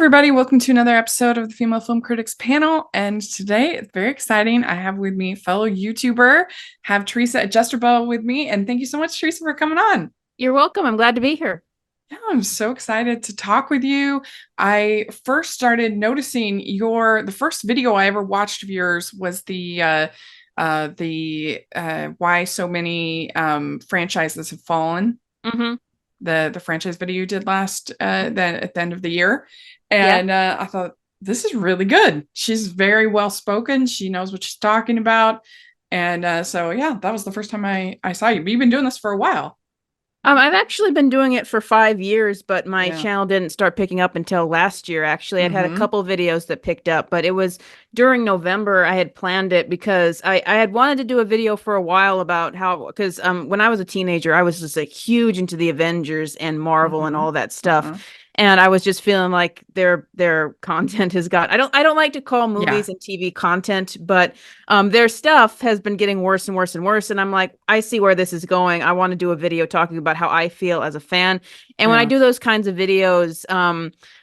everybody. Welcome to another episode of the Female Film Critics panel. And today it's very exciting. I have with me fellow YouTuber, have Theresa at Jester Bell with me. And thank you so much, Theresa, for coming on. You're welcome. I'm glad to be here. Yeah, I'm so excited to talk with you. I first started noticing the first video I ever watched of yours was the why so many franchises have fallen. Hmm. The franchise video you did last then at the end of the year, Yeah. and I thought this is really good. She's very well spoken. She knows what she's talking about, and so yeah, that was the first time I saw you. But you've been doing this for a while. I've actually been doing it for 5 years, but my Yeah. channel didn't start picking up until last year. Actually, I'd had a Mm-hmm. couple videos that picked up, but it was during November I had planned it because I had wanted to do a video for a while about how, because when I was a teenager, I was just like huge into the Avengers and Marvel and Mm-hmm. all that stuff. Uh-huh. And I was just feeling like their content has got I don't like to call Yeah. movies and TV content, but their stuff has been getting worse and worse and worse. And I'm like, I see where this is going. I want to do a video talking about how I feel as a fan. And when I Yeah. do those kinds of videos,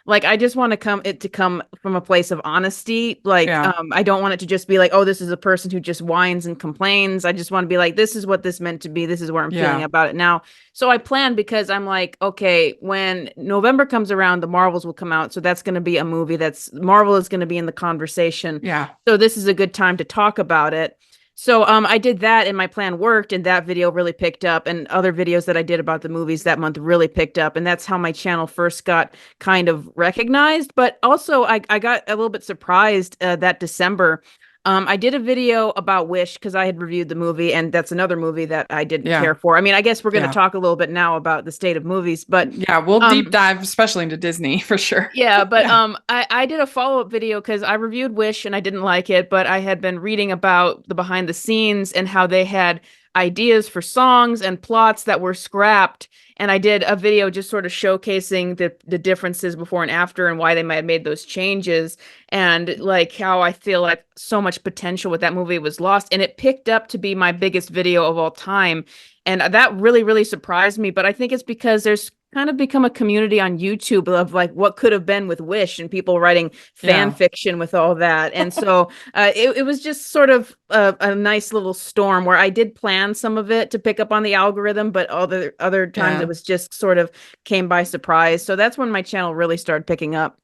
like I just want to come from a place of honesty. Like, Yeah. I don't want it to just be like, oh, this is a person who just whines and complains. I just want to be like, this is what this meant to be. This is where I'm feeling Yeah. about it now. So I plan because I'm like, okay, when November comes around, the Marvels will come out. So that's going to be a movie that's Marvel is going to be in the conversation. Yeah. So this is a good time to talk about it. So I did that and my plan worked and that video really picked up and other videos that I did about the movies that month really picked up and that's how my channel first got kind of recognized. But also I got a little bit surprised that December. I did a video about Wish because I had reviewed the movie and that's another movie that I didn't Yeah. care for. I mean, I guess we're going to Yeah. talk a little bit now about the state of movies, but Yeah. We'll deep um dive, especially into Disney for sure. yeah, but Yeah. I did a follow-up video because I reviewed Wish and I didn't like it, but I had been reading about the behind the scenes and how they had ideas for songs and plots that were scrapped. And I did a video just sort of showcasing the differences before and after and why they might have made those changes and like how I feel like so much potential with that movie was lost. And it picked up to be my biggest video of all time. And that really, really surprised me. But I think it's because there's kind of become a community on YouTube of like what could have been with Wish and people writing fan Yeah. fiction with all that. And so it was just sort of a nice little storm where I did plan some of it to pick up on the algorithm, but other times Yeah. it was just sort of came by surprise. So that's when my channel really started picking up.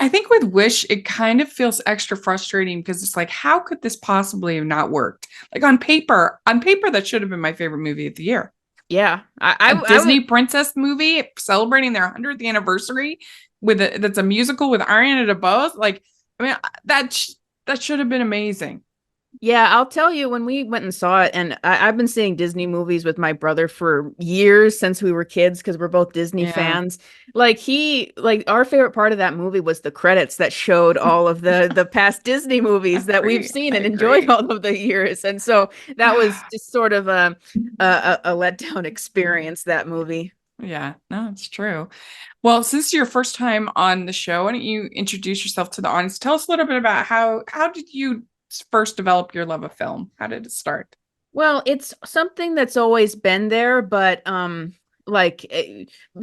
I think with Wish, it kind of feels extra frustrating because it's like, how could this possibly have not worked? Like on paper, that should have been my favorite movie of the year. Yeah, A I would. Disney princess movie celebrating their 100th anniversary that's a musical with Ariana DeBose. Like, I mean, that should have been amazing. Yeah, I'll tell you when we went and saw it, and I've been seeing Disney movies with my brother for years since we were kids because we're both Disney Yeah. fans. Like our favorite part of that movie was the credits that showed all of the past Disney I movies that we've agree. seen I and enjoyed agree. all of the years, and so that was just sort of a letdown experience. That movie. Yeah, no, it's true. Well, since your first time on the show, why don't you introduce yourself to the audience? Tell us a little bit about how did you first develop your love of film? How did it start? Well, it's something that's always been there, but like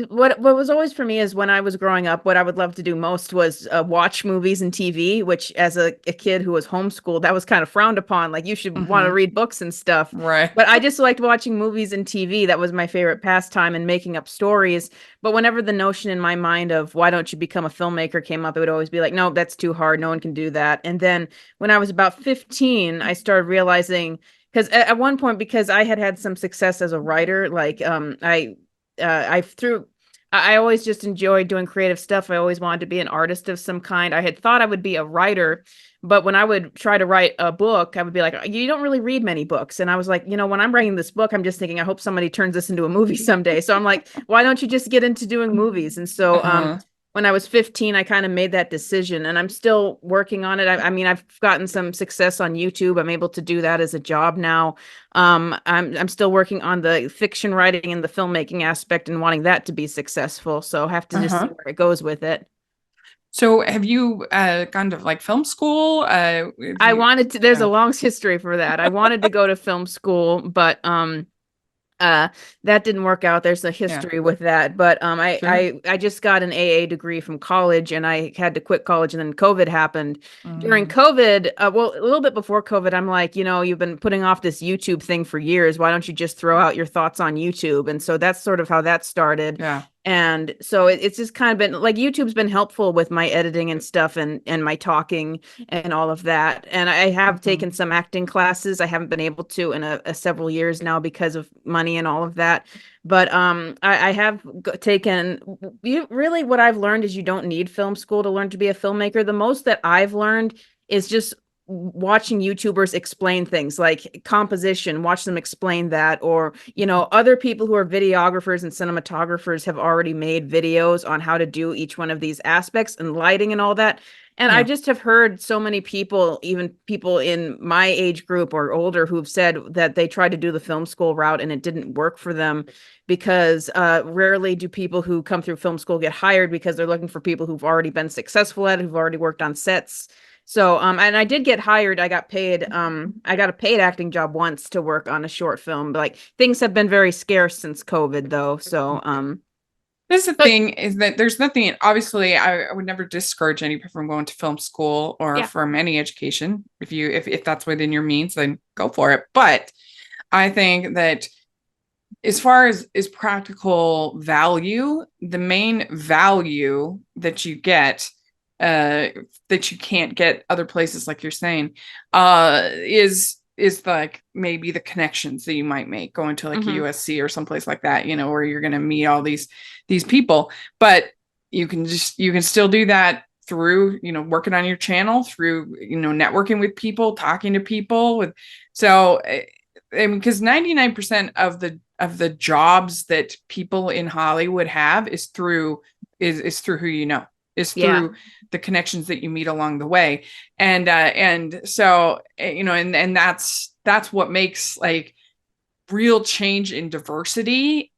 what was always for me is when I was growing up, what I would love to do most was watch movies and TV, which as a kid who was homeschooled, that was kind of frowned upon. Like you should want to Hmm. read books and stuff. Right. But I just liked watching movies and TV. That was my favorite pastime and making up stories. But whenever the notion in my mind of why don't you become a filmmaker came up, it would always be like, no, that's too hard. No one can do that. And then when I was about 15, I started realizing because at one point because I had had some success as a writer like I threw I always just enjoyed doing creative stuff. I always wanted to be an artist of some kind. I had thought I would be a writer, but when I would try to write a book, I would be like, you don't really read many books. And I was like, when I'm writing this book, I'm just thinking, I hope somebody turns this into a movie someday. So I'm like, why don't you just get into doing movies? And so Uh-huh. when I was 15, I kind of made that decision and I'm still working on it. I mean, I've gotten some success on YouTube. I'm able to do that as a job now. I'm still working on the fiction writing and the filmmaking aspect and wanting that to be successful. So I have to just see Uh-huh. where it goes with it. So have you gone to like film school? Have I you wanted to, there's a yeah. long history for that. I wanted to go to film school, but uh that didn't work out. There's a Yeah, history with that, but I, sure. I just got an AA degree from college, and I had to quit college, and then COVID happened. During Mm, COVID, well, a little bit before COVID, I'm like, you've been putting off this YouTube thing for years, why don't you just throw out your thoughts on YouTube? And so that's sort of how that started. yeah. And so it's just kind of been like YouTube's been helpful with my editing and stuff, and my talking and all of that. And I have Hmm. taken some acting classes. I haven't been able to in a several years now because of money and all of that. But I have taken really what I've learned is you don't need film school to learn to be a filmmaker. The most that I've learned is just watching YouTubers explain things like composition, watch them explain that, or other people who are videographers and cinematographers have already made videos on how to do each one of these aspects and lighting and all that. And I Yeah. just have heard so many people, even people in my age group or older, who've said that they tried to do the film school route and it didn't work for them, because rarely do people who come through film school get hired, because they're looking for people who've already been successful at it, who've already worked on sets. So, and I did get hired. I got paid. I got a paid acting job once to work on a short film. But like things have been very scarce since COVID, though. So, This is the but thing is that there's nothing, obviously, I would never discourage anybody from going to film school or yeah. from any education. If that's within your means, then go for it. But I think that as far as is practical value, the main value that you get uh that you can't get other places, like you're saying, is like maybe the connections that you might make going to like Hmm. USC or someplace like that, where you're going to meet all these people. But you can still do that through, working on your channel, through, networking with people, talking to people with. So I mean, because 99% of the jobs that people in Hollywood have is through who you know, is Yeah. through the connections that you meet along the way. And so, and that's what makes like real change in diversity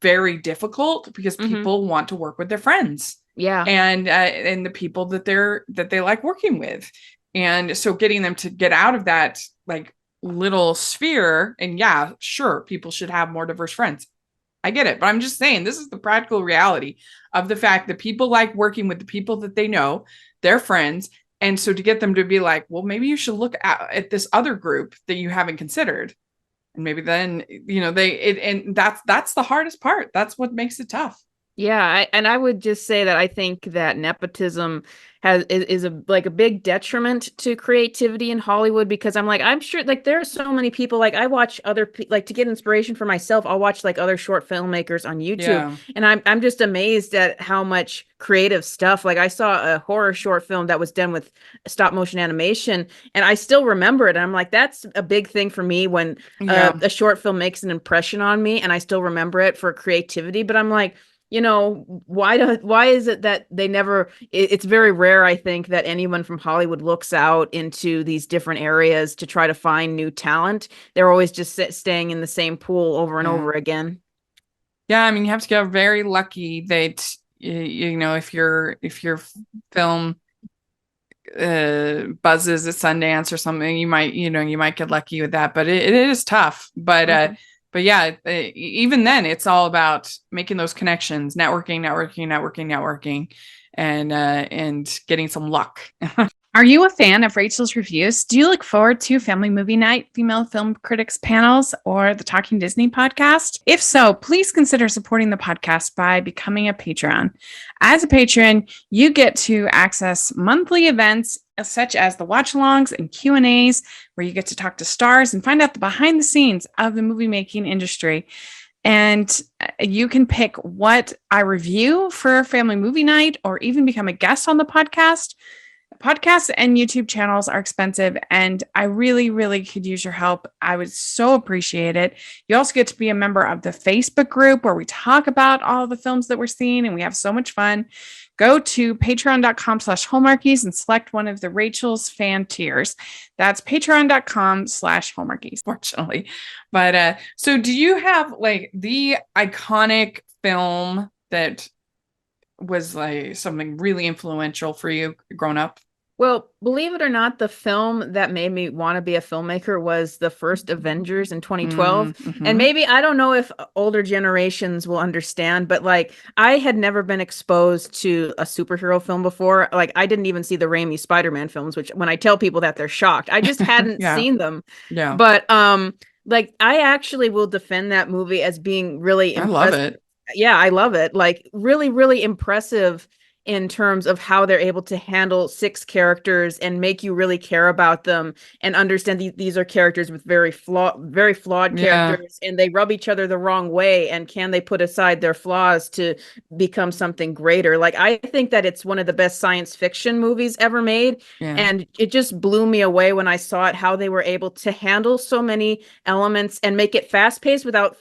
very difficult, because Hmm. people want to work with their friends Yeah. and the people that they like working with. And so getting them to get out of that like little sphere, and yeah, sure, people should have more diverse friends. I get it, but I'm just saying this is the practical reality of the fact that people like working with the people that they know, their friends. And so to get them to be like, well, maybe you should look at this other group that you haven't considered. And maybe then, and that's the hardest part. That's what makes it tough. Yeah, and I would just say that I think that nepotism is a like a big detriment to creativity in Hollywood, because I'm sure like there are so many people, like I watch like to get inspiration for myself, I'll watch like other short filmmakers on YouTube, Yeah. and I'm just amazed at how much creative stuff. Like I saw a horror short film that was done with stop motion animation, and I still remember it, and I'm like, that's a big thing for me when Yeah. a short film makes an impression on me and I still remember it for creativity. But I'm like, why is it that they never it's very rare, I think, that anyone from Hollywood looks out into these different areas to try to find new talent. They're always just staying in the same pool over and Yeah. over again. Yeah. I mean, you have to get very lucky that, if your film buzzes at Sundance or something, you might get lucky with that, but it is tough. Mhm. But yeah, even then it's all about making those connections, networking, and getting some luck. Are you a fan of Rachel's Reviews? Do you look forward to Family Movie Night, Female Film Critics panels, or the Talking Disney podcast? If so, please consider supporting the podcast by becoming a Patreon. As a patron, you get to access monthly events such as the watch-alongs and Q&As, where you get to talk to stars and find out the behind the scenes of the movie making industry. And you can pick what I review for Family Movie Night, or even become a guest on the podcast. Podcasts and YouTube channels are expensive, and I really, really could use your help. I would so appreciate it. You also get to be a member of the Facebook group where we talk about all the films that we're seeing, and we have so much fun. Go to patreon.com/hallmarkies and select one of the Rachel's fan tiers. That's patreon.com/hallmarkies, fortunately. But so do you have like the iconic film that was like something really influential for you growing up? Well, believe it or not, the film that made me want to be a filmmaker was the first Avengers in 2012. And Mm-hmm. maybe I don't know if older generations will understand, but like I had never been exposed to a superhero film before. Like I didn't even see the Raimi Spider-Man films, which when I tell people that they're shocked. I just hadn't Yeah. seen them. Yeah. But like I actually will defend that movie as being really I love impressive. it. Yeah, I love it. Like really, really impressive in terms of how they're able to handle six characters and make you really care about them and understand these are characters with very flawed Yeah. characters, and they rub each other the wrong way, and can they put aside their flaws to become something greater. Like I think that it's one of the best science fiction movies ever made, Yeah. and it just blew me away when I saw it, how they were able to handle so many elements and make it fast paced without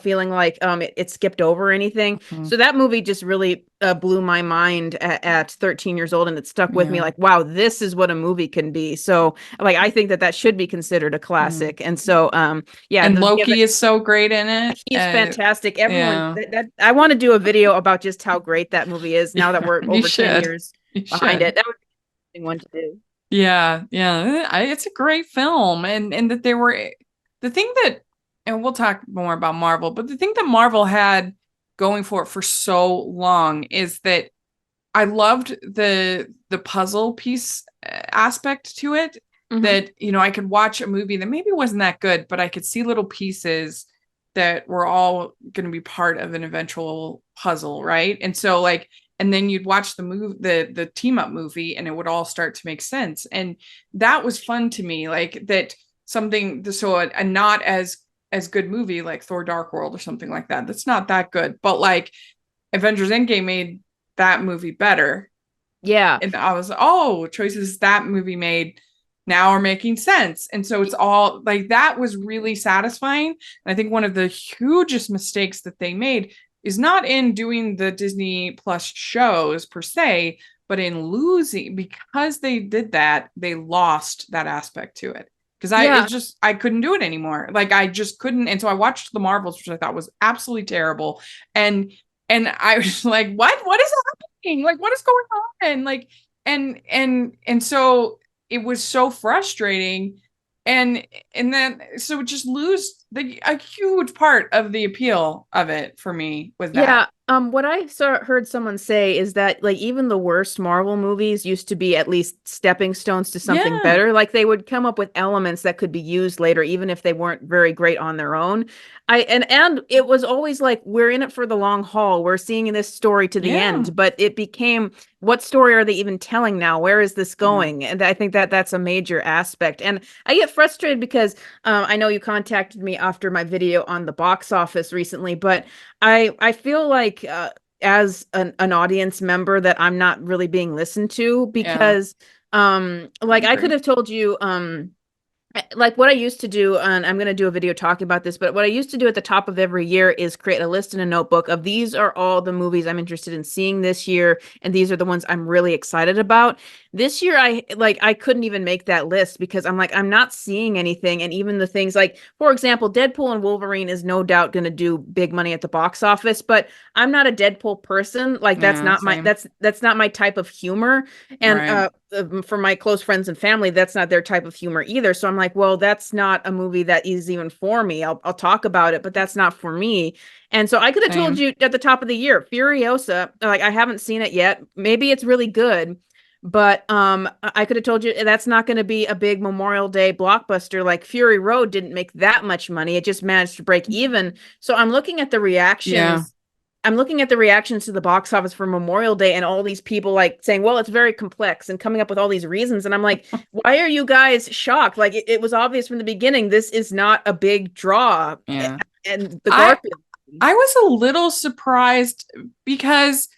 feeling like it skipped over anything. Mhm. So that movie just really blew my mind at 13 years old, and it stuck with me Yeah. like, wow, this is what a movie can be. So like I think that that should be considered a Mm. classic. And so yeah, And yeah, Loki is so great in it. he's fantastic. Everyone Yeah. that I want to do a video about just how great that movie is now that Yeah. we're You over 10 should. years You behind it. should. That would be one to do. Yeah. Yeah. It's a great film. And that they were the thing that, and we'll talk more about Marvel, but the thing that Marvel had going for it for so long is that I loved the puzzle piece aspect to it. Mm-hmm. That, I could watch a movie that maybe wasn't that good, but I could see little pieces that were all going to be part of an eventual puzzle, right? And so like, and then you'd watch the team up movie, and it would all start to make sense. And that was fun to me, like that something. So a not as good movie like Thor: Dark World or something like that. That's not that good, but like Avengers Endgame made that movie better. Yeah. And I was, oh, choices that movie made now are making sense. And so it's all like that was really satisfying. And I think one of the hugest mistakes that they made is not in doing the Disney Plus shows per se, but in losing, because they did that, they lost that aspect to it. Because Yeah. I couldn't do it anymore. Like I just couldn't. And so I watched the Marvels, which I thought was absolutely terrible. And and I was like, what is happening? Like, what is going on? Like, and so it was so frustrating. And then so just lose a huge part of the appeal of it for me was that. Yeah, what I heard someone say is that like even the worst Marvel movies used to be at least stepping stones to something Yeah. better. Like they would come up with elements that could be used later, even if they weren't very great on their own. And it was always like we're in it for the long haul. We're seeing this story to the Yeah. end, but it became, what story are they even telling now? Where is this Yeah. going? And I think that that's a major aspect. And I get frustrated because I know you contacted me after my video on the box office recently, but I feel like as an audience member that I'm not really being listened to Yeah. because I like I could agree. have told you like what I used to do, and I'm going to do a video talking about this, but what I used to do at the top of every year is create a list in a notebook of these are all the movies I'm interested in seeing this year, and these are the ones I'm really excited about. This year, I couldn't even make that list because I'm like, I'm not seeing anything. And even the things like, for example, Deadpool and Wolverine is no doubt going to do big money at the box office, but I'm not a Deadpool person. Like Yeah, same. that's not my type of humor. And Right. for my close friends and family, that's not their type of humor either. So I'm like, well, that's not a movie that is even for me. I'll talk about it, but that's not for me. And so I could have told Same. you at the top of the year, Furiosa, like I haven't seen it yet. Maybe it's really good, but I could have told you that's not going to be a big Memorial Day blockbuster. Like Fury Road didn't make that much money. It just managed to break even. So I'm looking at the Yeah. reactions. I'm looking at the reactions to the box office for Memorial Day and all these people like saying, well, it's very complex and coming up with all these reasons. And I'm like, why are you guys shocked? Like it was obvious from the beginning, this is not a big draw. Yeah. And the I Garfield. I was a little surprised because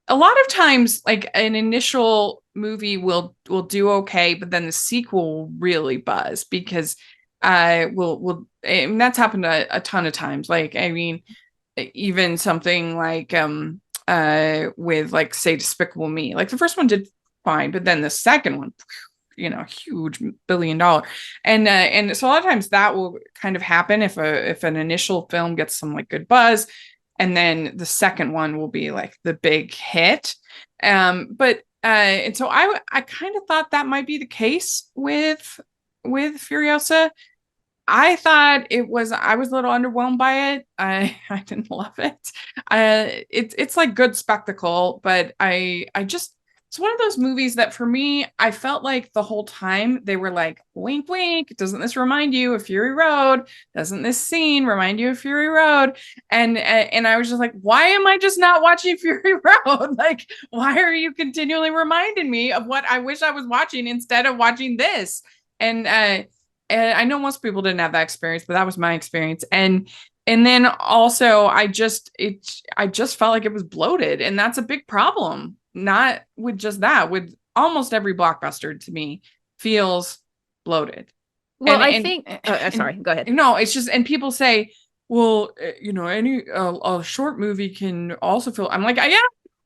a lot of times like an initial movie will do okay, but then the sequel will really buzz because will and that's happened a ton of times. Like I mean, even something like with like say Despicable Me. Like the first one did fine, but then the second one, huge $1 billion. And so a lot of times that will kind of happen if an initial film gets some like good buzz, and then the second one will be like the big hit. But And so I kind of thought that might be the case with Furiosa. I thought I was a little underwhelmed by it. I didn't love it. It's like good spectacle, but I just it's one of those movies that for me, I felt like the whole time they were like, wink, wink. Doesn't this remind you of Fury Road? Doesn't this scene remind you of Fury Road? And I was just like, why am I just not watching Fury Road? Like, why are you continually reminding me of what I wish I was watching instead of watching this? And and I know most people didn't have that experience, but that was my experience. And then also I just felt like it was bloated, and that's a big problem. Not with just that, with almost every blockbuster to me feels bloated. Well, I And think sorry, go ahead. no, it's just and people say, well, any a short movie can also feel. I'm like, yeah,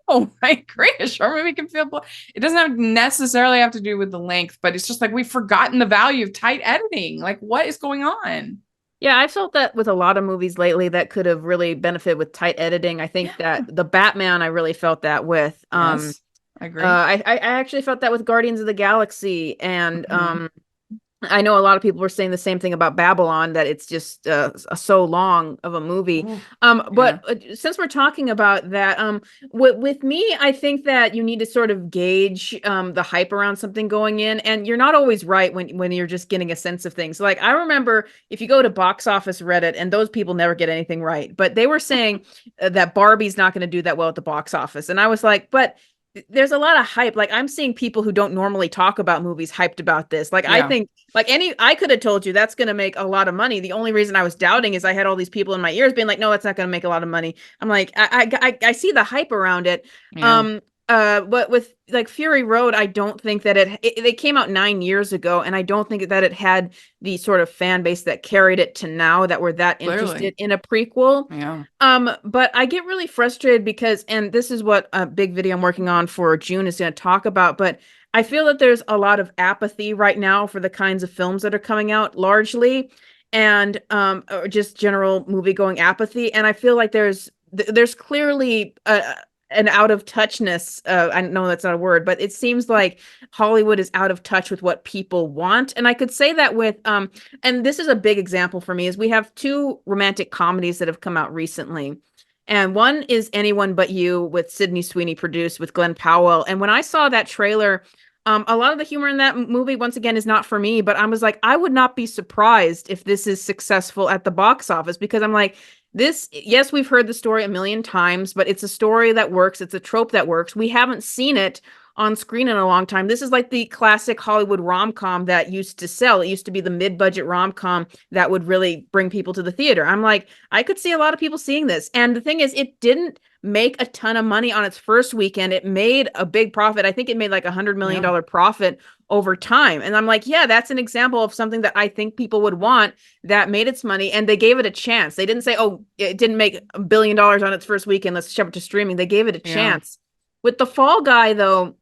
oh, I agree. A short movie can feel. It doesn't necessarily have to do with the length, but it's just like we've forgotten the value of tight editing. Like, what is going on? Yeah, I felt that with a lot of movies lately that could have really benefited with tight editing. I think Yeah. that the Batman, I really felt that with. Yes, I agree. I actually felt that with Guardians of the Galaxy, and Mhm. I know a lot of people were saying the same thing about Babylon, that it's just so long of a movie. Ooh, yeah. But since we're talking about that, with me, I think that you need to sort of gauge the hype around something going in, and you're not always right when you're just getting a sense of things. Like I remember if you go to box office Reddit, and those people never get anything right, but they were saying that Barbie's not going to do that well at the box office, and I was like, but there's a lot of hype. Like I'm seeing people who don't normally talk about movies hyped about this. Like I Yeah. think I could have told you that's going to make a lot of money. The only reason I was doubting is I had all these people in my ears being like, no, that's not going to make a lot of money. I'm like, I see the hype around it. Yeah. But with like Fury Road, I don't think that they came out 9 years ago, and I don't think that it had the sort of fan base that carried it to now that were that Clearly. interested in a prequel. Yeah. But I get really frustrated because, and this is what a big video I'm working on for June is going to talk about, but I feel that there's a lot of apathy right now for the kinds of films that are coming out largely, and or just general movie going apathy. And I feel like there's clearly an out of touchness. I know that's not a word, but it seems like Hollywood is out of touch with what people want. And I could say that with and this is a big example for me, is we have two romantic comedies that have come out recently. And one is Anyone But You, with Sydney Sweeney, produced with Glenn Powell. And when I saw that trailer, a lot of the humor in that movie, once again, is not for me, but I was like, I would not be surprised if this is successful at the box office, because I'm like, yes, we've heard the story a million times, but it's a story that works. It's a trope that works. We haven't seen it on screen in a long time. This is like the classic Hollywood rom-com that used to sell. It used to be the mid-budget rom-com that would really bring people to the theater. I'm like, I could see a lot of people seeing this. And the thing is, it didn't make a ton of money on its first weekend. It made a big profit. I think it made like $100 million Yeah. profit over time. And I'm like, yeah, that's an example of something that I think people would want, that made its money, and they gave it a chance. They didn't say, oh, it didn't make $1 billion on its first weekend, let's shove it to streaming. They gave it a Yeah. chance. With The Fall Guy, though,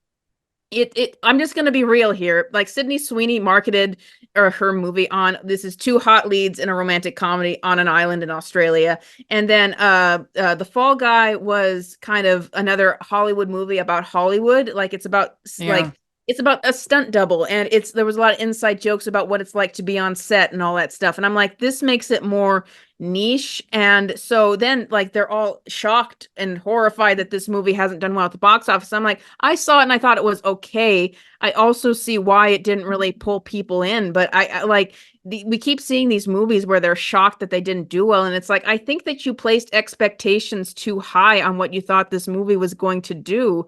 I'm just going to be real here. Like Sydney Sweeney marketed her movie on, this is two hot leads in a romantic comedy on an island in Australia. And then The Fall Guy was kind of another Hollywood movie about Hollywood. Like Yeah. it's about a stunt double, and there was a lot of inside jokes about what it's like to be on set and all that stuff. And I'm like, this makes it more niche. And so then like they're all shocked and horrified that this movie hasn't done well at the box office. I'm like, I saw it and I thought it was okay. I also see why it didn't really pull people in, but I like we keep seeing these movies where they're shocked that they didn't do well, and it's like, I think that you placed expectations too high on what you thought this movie was going to do.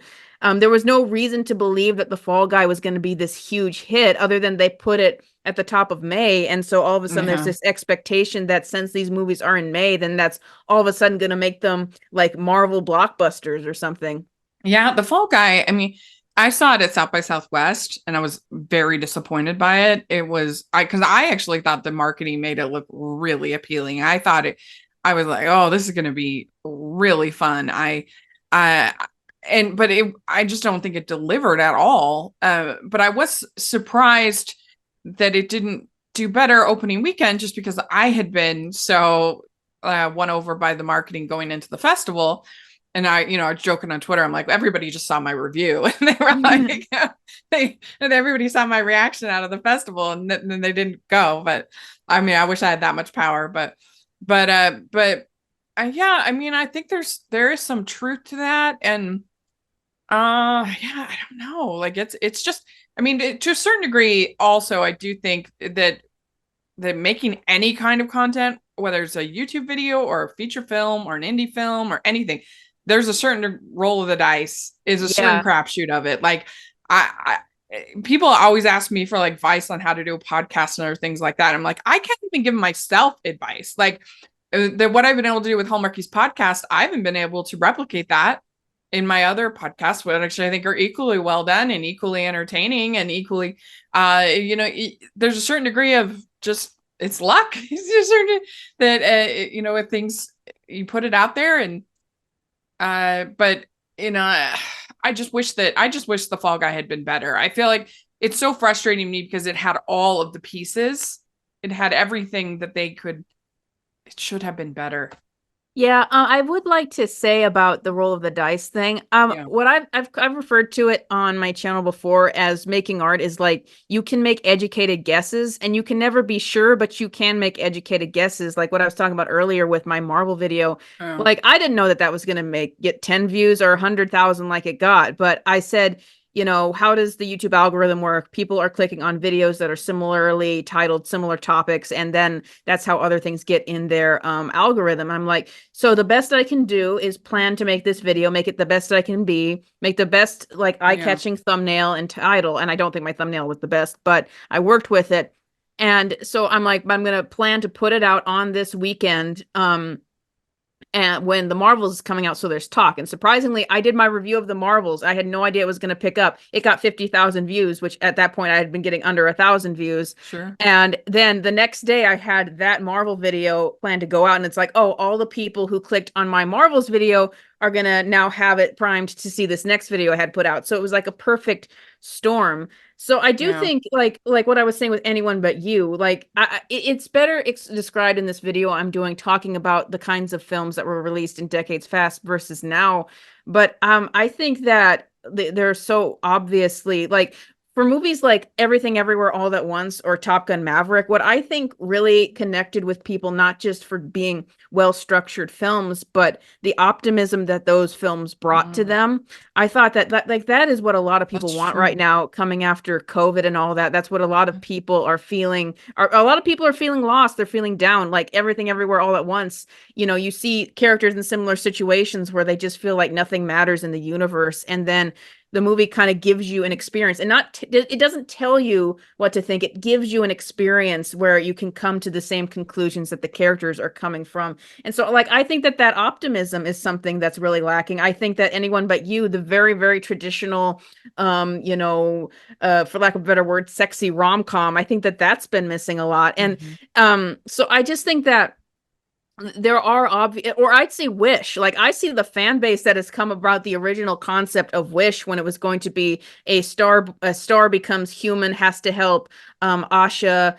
There was no reason to believe that The Fall Guy was going to be this huge hit, other than they put it at the top of May. And so all of a sudden there's Yeah. this expectation that since these movies are in May, then that's all of a sudden going to make them like Marvel blockbusters or something. Yeah. The Fall Guy, I mean, I saw it at South by Southwest and I was very disappointed by it. It was because I actually thought the marketing made it look really appealing. I was like, oh, this is gonna be really fun. I I just don't think it delivered at all. But I was surprised that it didn't do better opening weekend, just because I had been so won over by the marketing going into the festival. and I, I was joking on Twitter. I'm like, everybody just saw my review, and they were like, and everybody saw my reaction out of the festival, and then they didn't go. But I mean, I wish I had that much power. But yeah, I mean, I think there is some truth to that, and yeah, I don't know. Like it's just, I mean, to a certain degree, also, I do think that making any kind of content, whether it's a YouTube video or a feature film or an indie film or anything, there's a certain roll of the dice, is a certain Yeah. crapshoot of it. Like people always ask me for like advice on how to do a podcast and other things like that. I'm like, I can't even give myself advice. Like what I've been able to do with Hallmarkie's podcast, I haven't been able to replicate that in my other podcasts, which actually I think are equally well done and equally entertaining and equally, there's a certain degree of just, it's luck. It's certain that with things, you put it out there, and but I just wish the Fall Guy had been better. I feel like it's so frustrating to me because it had all of the pieces, it had everything that it should have been better. Yeah, I would like to say about the roll of the dice thing. Yeah. What I've referred to it on my channel before as making art is like you can make educated guesses, and you can never be sure, but you can make educated guesses. Like what I was talking about earlier with my Marvel video. Oh, Like I didn't know that was gonna get 10 views or 100,000 like it got, but I said, how does the YouTube algorithm work? People are clicking on videos that are similarly titled, similar topics, and then that's how other things get in their algorithm. I'm like, so the best I can do is plan to make this video, make it the best I can be, make the best like yeah. eye-catching thumbnail and title. And I don't think my thumbnail was the best, but I worked with it. And so I'm like, I'm gonna plan to put it out on this weekend. And when the Marvels is coming out, so there's talk. And surprisingly, I did my review of the Marvels. I had no idea it was going to pick up. It got 50,000 views, which at that point I had been getting under 1,000 views. Sure. And then the next day I had that Marvel video planned to go out, and it's like, oh, all the people who clicked on my Marvels video are going to now have it primed to see this next video I had put out. So it was like a perfect storm. So I do Yeah. think like what I was saying with Anyone But You, like it's better described in this video I'm doing, talking about the kinds of films that were released in decades past versus now. But I think that they're so obviously like, for movies like Everything Everywhere All at Once or Top Gun Maverick, what I think really connected with people, not just for being well-structured films, but the optimism that those films brought to Mm, them. I thought that is what a lot of people that's want right true. now, coming after COVID and all that. That's what a lot of people are feeling. A lot of people are feeling lost. They're feeling down. Like Everything Everywhere All at Once, you see characters in similar situations where they just feel like nothing matters in the universe, and then the movie kind of gives you an experience, and it doesn't tell you what to think. It gives you an experience where you can come to the same conclusions that the characters are coming from. And so like I think that optimism is something that's really lacking. I think that Anyone But You, the very, very traditional for lack of a better word, sexy rom-com, I think that that's been missing a lot. And Mhm. so I just think that there are obvious, or I'd say Wish. Like I see the fan base that has come about the original concept of Wish, when it was going to be a star becomes human, has to help Asha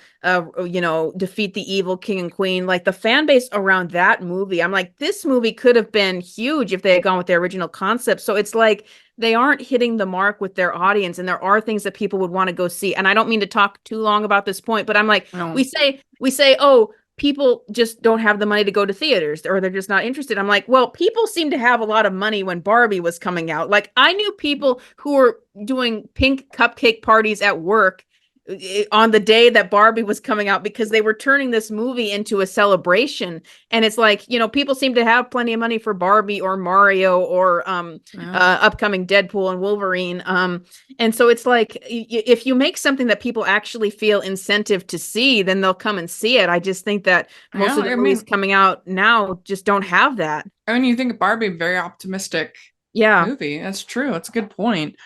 defeat the evil king and queen. Like the fan base around that movie, I'm like, this movie could have been huge if they had gone with their original concept. So it's like they aren't hitting the mark with their audience, and there are things that people would want to go see. And I don't mean to talk too long about this point, but I'm like, No. we say, oh, people just don't have the money to go to theaters, or they're just not interested. I'm like, well, people seem to have a lot of money when Barbie was coming out. Like I knew people who were doing pink cupcake parties at work on the day that Barbie was coming out, because they were turning this movie into a celebration. And it's like, people seem to have plenty of money for Barbie or Mario or Yeah. upcoming Deadpool and Wolverine. And so it's like, if you make something that people actually feel incentive to see, then they'll come and see it. I just think that most Yeah. of the movies coming out now just don't have that. I mean, you think of Barbie, very optimistic Yeah. movie. That's true. That's a good point.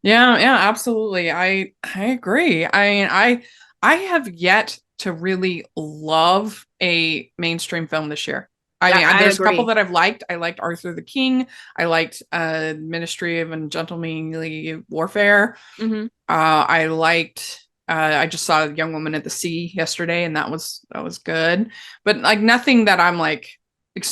Yeah, yeah, absolutely. I agree. I mean, I have yet to really love a mainstream film this year. I Yeah, mean, I there's a couple agree. that I've liked. I liked Arthur the King. I liked Ministry of Ungentlemanly Warfare. Hmm. I liked I just saw Young Woman at the Sea yesterday, and that was good. But like nothing that I'm like,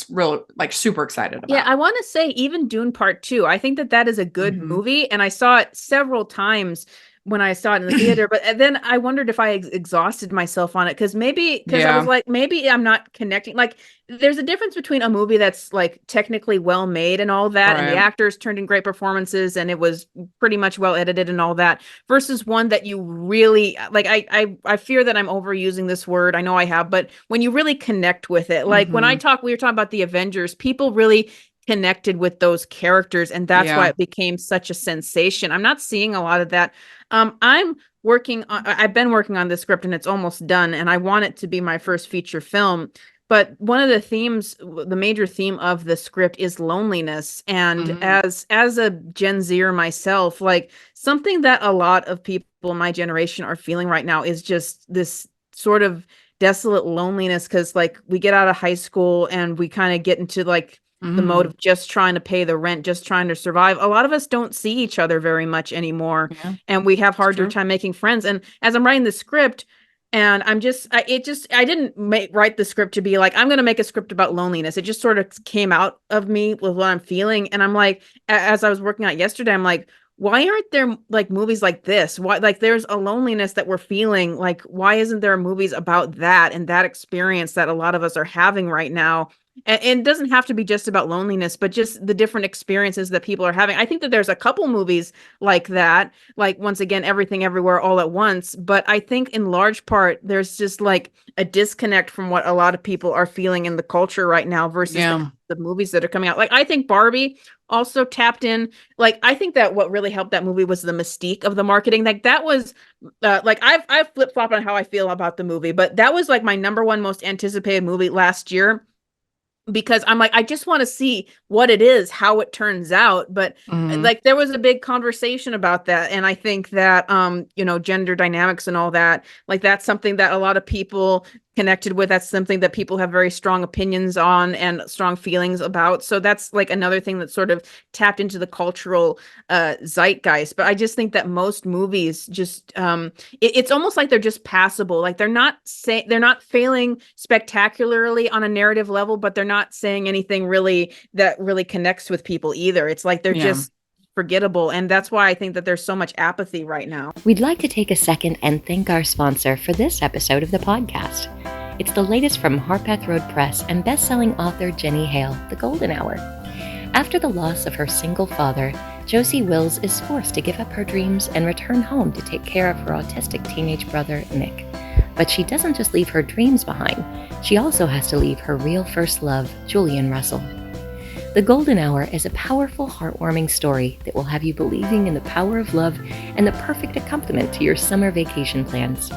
real like super excited Yeah, about. I want to say even Dune Part 2. I think that that is a good Mhm. movie, and I saw it several times when I saw it in the theater. But then I wondered if I exhausted myself on it because I was Yeah, like, maybe I'm not connecting. Like, there's a difference between a movie that's like technically well made and all that, and the right. actors turned in great performances, and it was pretty much well edited and all that, versus one that you really like. I fear that I'm overusing this word. I know I have, but when you really connect with it, like when Mhm. we were talking about the Avengers, people really connected with those characters, and that's why Yeah. it became such a sensation. I'm not seeing a lot of that. I'm working on I've been working on this script and it's almost done, and I want it to be my first feature film. But one of the themes, the major theme of the script is loneliness. And Mhm. as a Gen Zer myself, like something that a lot of people in my generation are feeling right now is just this sort of desolate loneliness, because like we get out of high school and we kind of get into like the mode Mhm. of just trying to pay the rent, just trying to survive. A lot of us don't see each other very much anymore, Yeah, and we have it's harder true. time making friends. And as I'm writing the script, and I didn't write the script to be like, I'm going to make a script about loneliness. It just sort of came out of me with what I'm feeling. And I'm like, as I was working out yesterday, I'm like, why aren't there like movies like this? Why, like, there's a loneliness that we're feeling. Like, why isn't there movies about that and that experience that a lot of us are having right now? And it doesn't have to be just about loneliness, but just the different experiences that people are having. I think that there's a couple movies like that, like once again, Everything Everywhere All at Once. But I think in large part, there's just like a disconnect from what a lot of people are feeling in the culture right now versus Yeah. the movies that are coming out. Like, I think Barbie also tapped in. Like, I think that what really helped that movie was the mystique of the marketing. Like, that was like I've flip-flopped on how I feel about the movie, but that was like my number one most anticipated movie last year, because I'm like, I just want to see what it is, how it turns out. But Mhm. like, there was a big conversation about that. And I think that, gender dynamics and all that, like, that's something that a lot of people connected with. That's something that people have very strong opinions on and strong feelings about. So that's like another thing that sort of tapped into the cultural zeitgeist. But I just think that most movies just, it's almost like they're just passable. Like, they're not failing spectacularly on a narrative level, but they're not saying anything really that really connects with people either. It's like they're Yeah. just forgettable, and that's why I think that there's so much apathy right now. We'd like to take a second and thank our sponsor for this episode of the podcast. It's the latest from Harpeth Road Press and best-selling author Jenny Hale, The Golden Hour. After the loss of her single father, Josie Wills is forced to give up her dreams and return home to take care of her autistic teenage brother, Nick. But she doesn't just leave her dreams behind, she also has to leave her real first love, Julian Russell. The Golden Hour is a powerful, heartwarming story that will have you believing in the power of love and the perfect accompaniment to your summer vacation plans.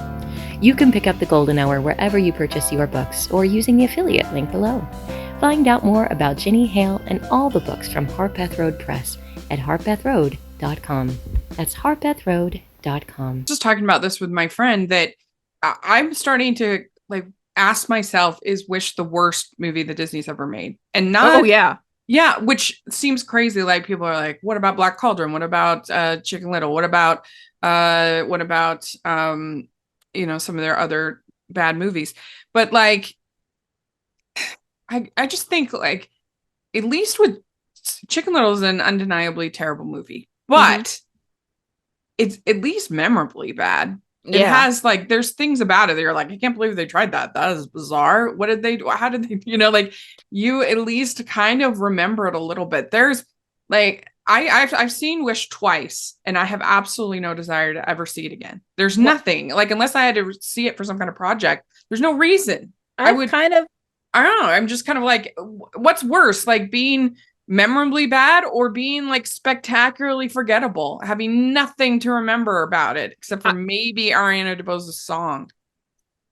You can pick up The Golden Hour wherever you purchase your books or using the affiliate link below. Find out more about Jenny Hale and all the books from Harpeth Road Press at harpethroad.com. That's harpethroad.com. Just talking about this with my friend that I'm starting to like ask myself, is Wish the worst movie that Disney's ever made? And Oh not, yeah. yeah, which seems crazy. Like people are like, what about Black Cauldron? What about Chicken Little? What about some of their other bad movies? But like I just think like at least with Chicken Little is an undeniably terrible movie, Hmm. but it's at least memorably bad. It Yeah. has like there's things about it that you're like, I can't believe they tried that. That is bizarre. What did they do? How did they, like you at least kind of remember it a little bit. There's like I've seen Wish twice and I have absolutely no desire to ever see it again. There's Well, nothing like unless I had to see it for some kind of project, there's no reason. I I've would kind of I don't know. I'm just kind of like, what's worse, like being memorably bad or being like spectacularly forgettable, having nothing to remember about it except for maybe Ariana DeBose's song.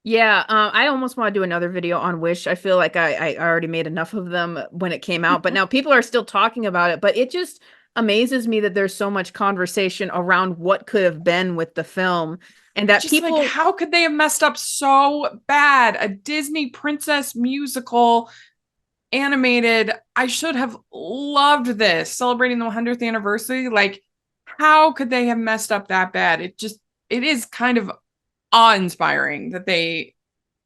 Yeah, I almost want to do another video on Wish. I feel like I already made enough of them when it came out, but now people are still talking about it. But it just amazes me that there's so much conversation around what could have been with the film, and that Just like, people, how could they have messed up so bad? A Disney princess musical animated. I should have loved this celebrating the 100th anniversary. Like, how could they have messed up that bad? It is kind of awe-inspiring that they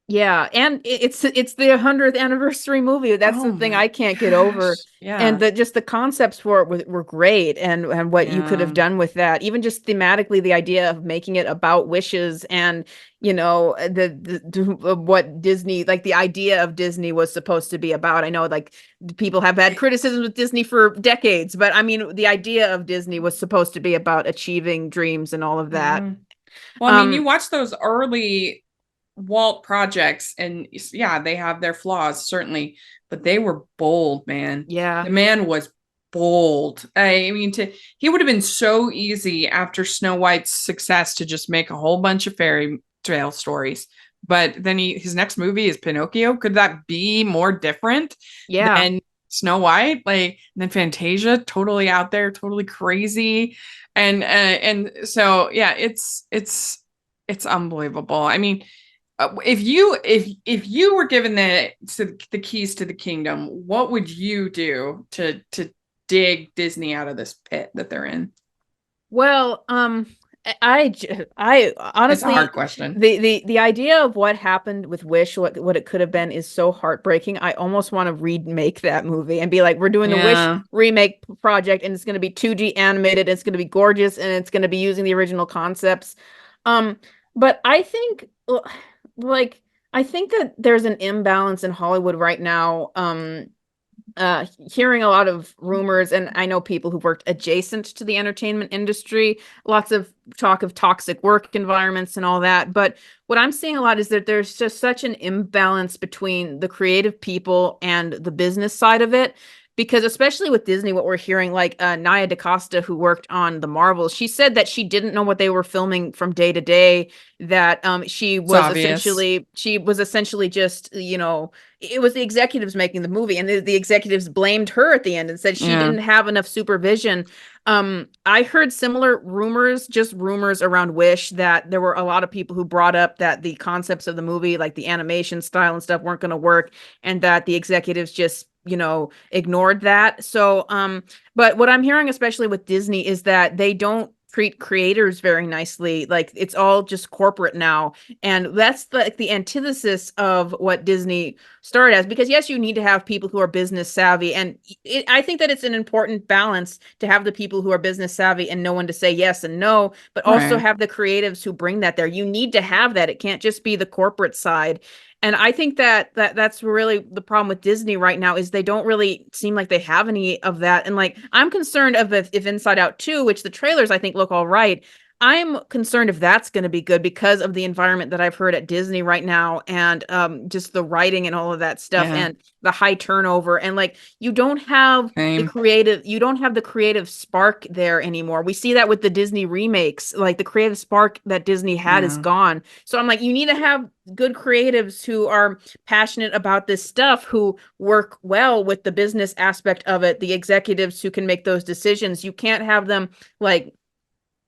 Yeah, and it's the 100th anniversary movie. That's Oh the thing my I can't get over. gosh. Yeah. And the concepts for it were great, and what you could have Yeah. done with that, even just thematically, the idea of making it about wishes, and what Disney, like the idea of Disney was supposed to be about. I know, like, people have had criticisms with Disney for decades, but I mean, the idea of Disney was supposed to be about achieving dreams and all of that. Yeah. Well, I mean, you Um, watch those early Walt projects, and yeah, they have their flaws, certainly, but they were bold, man. yeah, The man was bold. I mean, he would have been so easy after Snow White's success to just make a whole bunch of fairy tale stories. But then his next movie is Pinocchio. Could that be more different yeah. than Snow White? Like, and then Fantasia, totally out there, totally crazy. And so yeah, it's unbelievable. I mean, if you were given the keys to the kingdom, what would you do to dig Disney out of this pit that they're in? Well, I It's a hard honestly, question. the idea of what happened with Wish, what it could have been, is so heartbreaking. I almost want to remake that movie and be like, we're doing the Wish Yeah, remake project, and it's going to be 2D animated, it's going to be gorgeous, and it's going to be using the original concepts. Um, but I think, like, I think that there's an imbalance in Hollywood right now. Hearing a lot of rumors, and I know people who worked adjacent to the entertainment industry, lots of talk of toxic work environments and all that. But what I'm seeing a lot is that there's just such an imbalance between the creative people and the business side of it. Because especially with Disney, what we're hearing, like Nia DaCosta, who worked on the Marvels, she said that she didn't know what they were filming from day to day. That it's obvious. she was essentially just, it was the executives making the movie, and the executives blamed her at the end and said she Yeah, didn't have enough supervision. I heard similar rumors, just rumors around Wish, that there were a lot of people who brought up that the concepts of the movie, like the animation style and stuff, weren't going to work, and that the executives just, ignored that. So, but what I'm hearing, especially with Disney, is that they don't treat creators very nicely. Like, it's all just corporate now, and that's the antithesis of what Disney started as. Because yes, you need to have people who are business savvy, and I think that it's an important balance to have the people who are business savvy and know when to say yes and no, but also right. have the creatives who bring that there. You need to have that. It can't just be the corporate side. And I think that's really the problem with Disney right now, is they don't really seem like they have any of that. And, like, I'm concerned of if Inside Out 2, which the trailers I think look all right, I'm concerned if that's going to be good, because of the environment that I've heard at Disney right now, and just the writing and all of that stuff, Yeah, and the high turnover, and, like, same. you don't have the creative spark there anymore. We see that with the Disney remakes. Like, the creative spark that Disney had is Yeah, gone. So I'm like, you need to have good creatives who are passionate about this stuff, who work well with the business aspect of it, the executives who can make those decisions. You can't have them, like,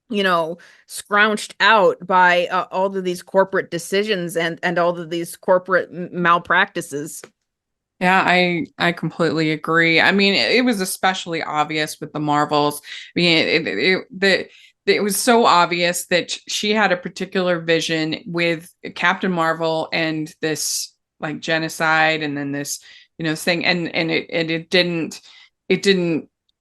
scrounged out by all of these corporate decisions, and all of these corporate malpractices. yeah, I completely agree. I mean, it was especially obvious with the Marvels. I mean, it was so obvious that she had a particular vision with Captain Marvel and this, like, genocide, and then this, thing, and it didn't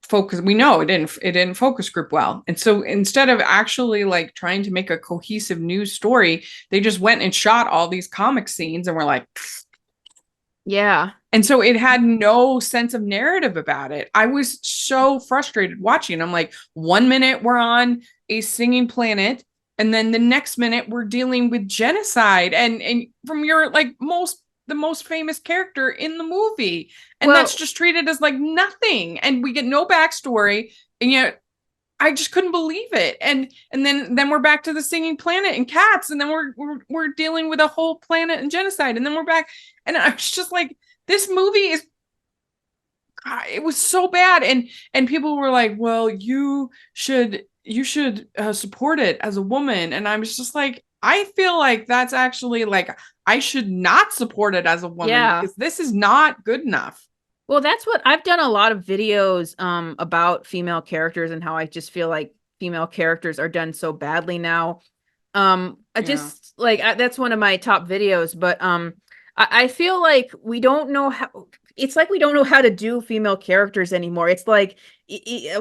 focus. We know it didn't focus group well. And so instead of actually, like, trying to make a cohesive news story, they just went and shot all these comic scenes and were like, Yeah. and so it had no sense of narrative about it. I was so frustrated watching. I'm like, 1 minute we're on a singing planet, and then the next minute we're dealing with genocide, and from your, like, the most famous character in the movie. And that's Well, just treated as like nothing. And we get no backstory. And yet I just couldn't believe it. And then we're back to the singing planet and cats, and then we're dealing with a whole planet and genocide, and then we're back. And I was just like, this movie is, God, it was so bad. And people were like, well, you should support it as a woman. And I was just like, I feel like that's actually, like, I should not support it as a woman, yeah. because this is not good enough. Well, that's what I've done a lot of videos about female characters, and how I just feel like female characters are done so badly now. I just like that's one of my top videos, but I feel like we don't know how. It's like we don't know how to do female characters anymore. It's like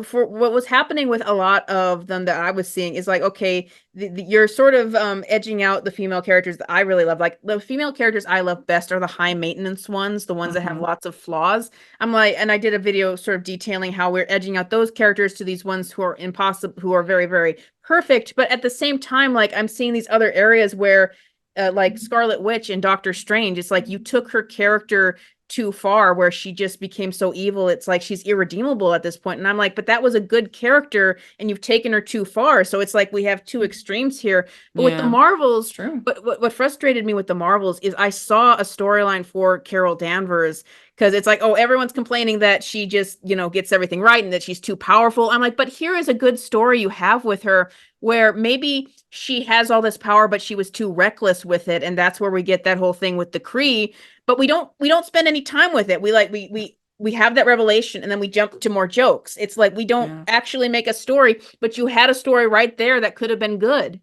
for what was happening with a lot of them that I was seeing is like, okay, you're sort of edging out the female characters that I really love. Like the female characters I love best are the high maintenance ones, the ones that have lots of flaws. I'm like, and I did a video sort of detailing how we're edging out those characters to these ones who are impossible, who are very, very perfect. But at the same time, like I'm seeing these other areas where like Scarlet Witch and Doctor Strange, it's like you took her character too far where she just became so evil. It's like she's irredeemable at this point. And I'm like, but that was a good character and you've taken her too far. So it's like we have two extremes here. But with the Marvels, true. But what frustrated me with the Marvels is I saw a storyline for Carol Danvers because it's like, oh, everyone's complaining that she just, gets everything right and that she's too powerful. I'm like, but here is a good story you have with her where maybe she has all this power, but she was too reckless with it. And that's where we get that whole thing with the Kree. But we don't spend any time with it. We have that revelation and then we jump to more jokes. It's like we don't actually make a story, but you had a story right there that could have been good.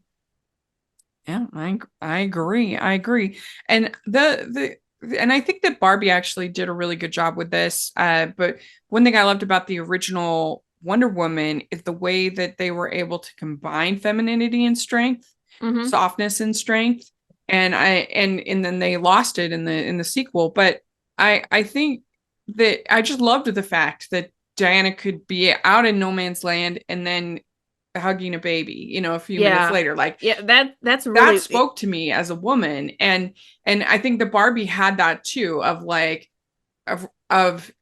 Yeah, I agree. And and I think that Barbie actually did a really good job with this. But one thing I loved about the original Wonder Woman is the way that they were able to combine femininity and strength, softness and strength. And then they lost it in the sequel. But I think that I just loved the fact that Diana could be out in no man's land and then hugging a baby, a few minutes later. Like, that's really, that spoke to me as a woman. And I think the Barbie had that too, of like of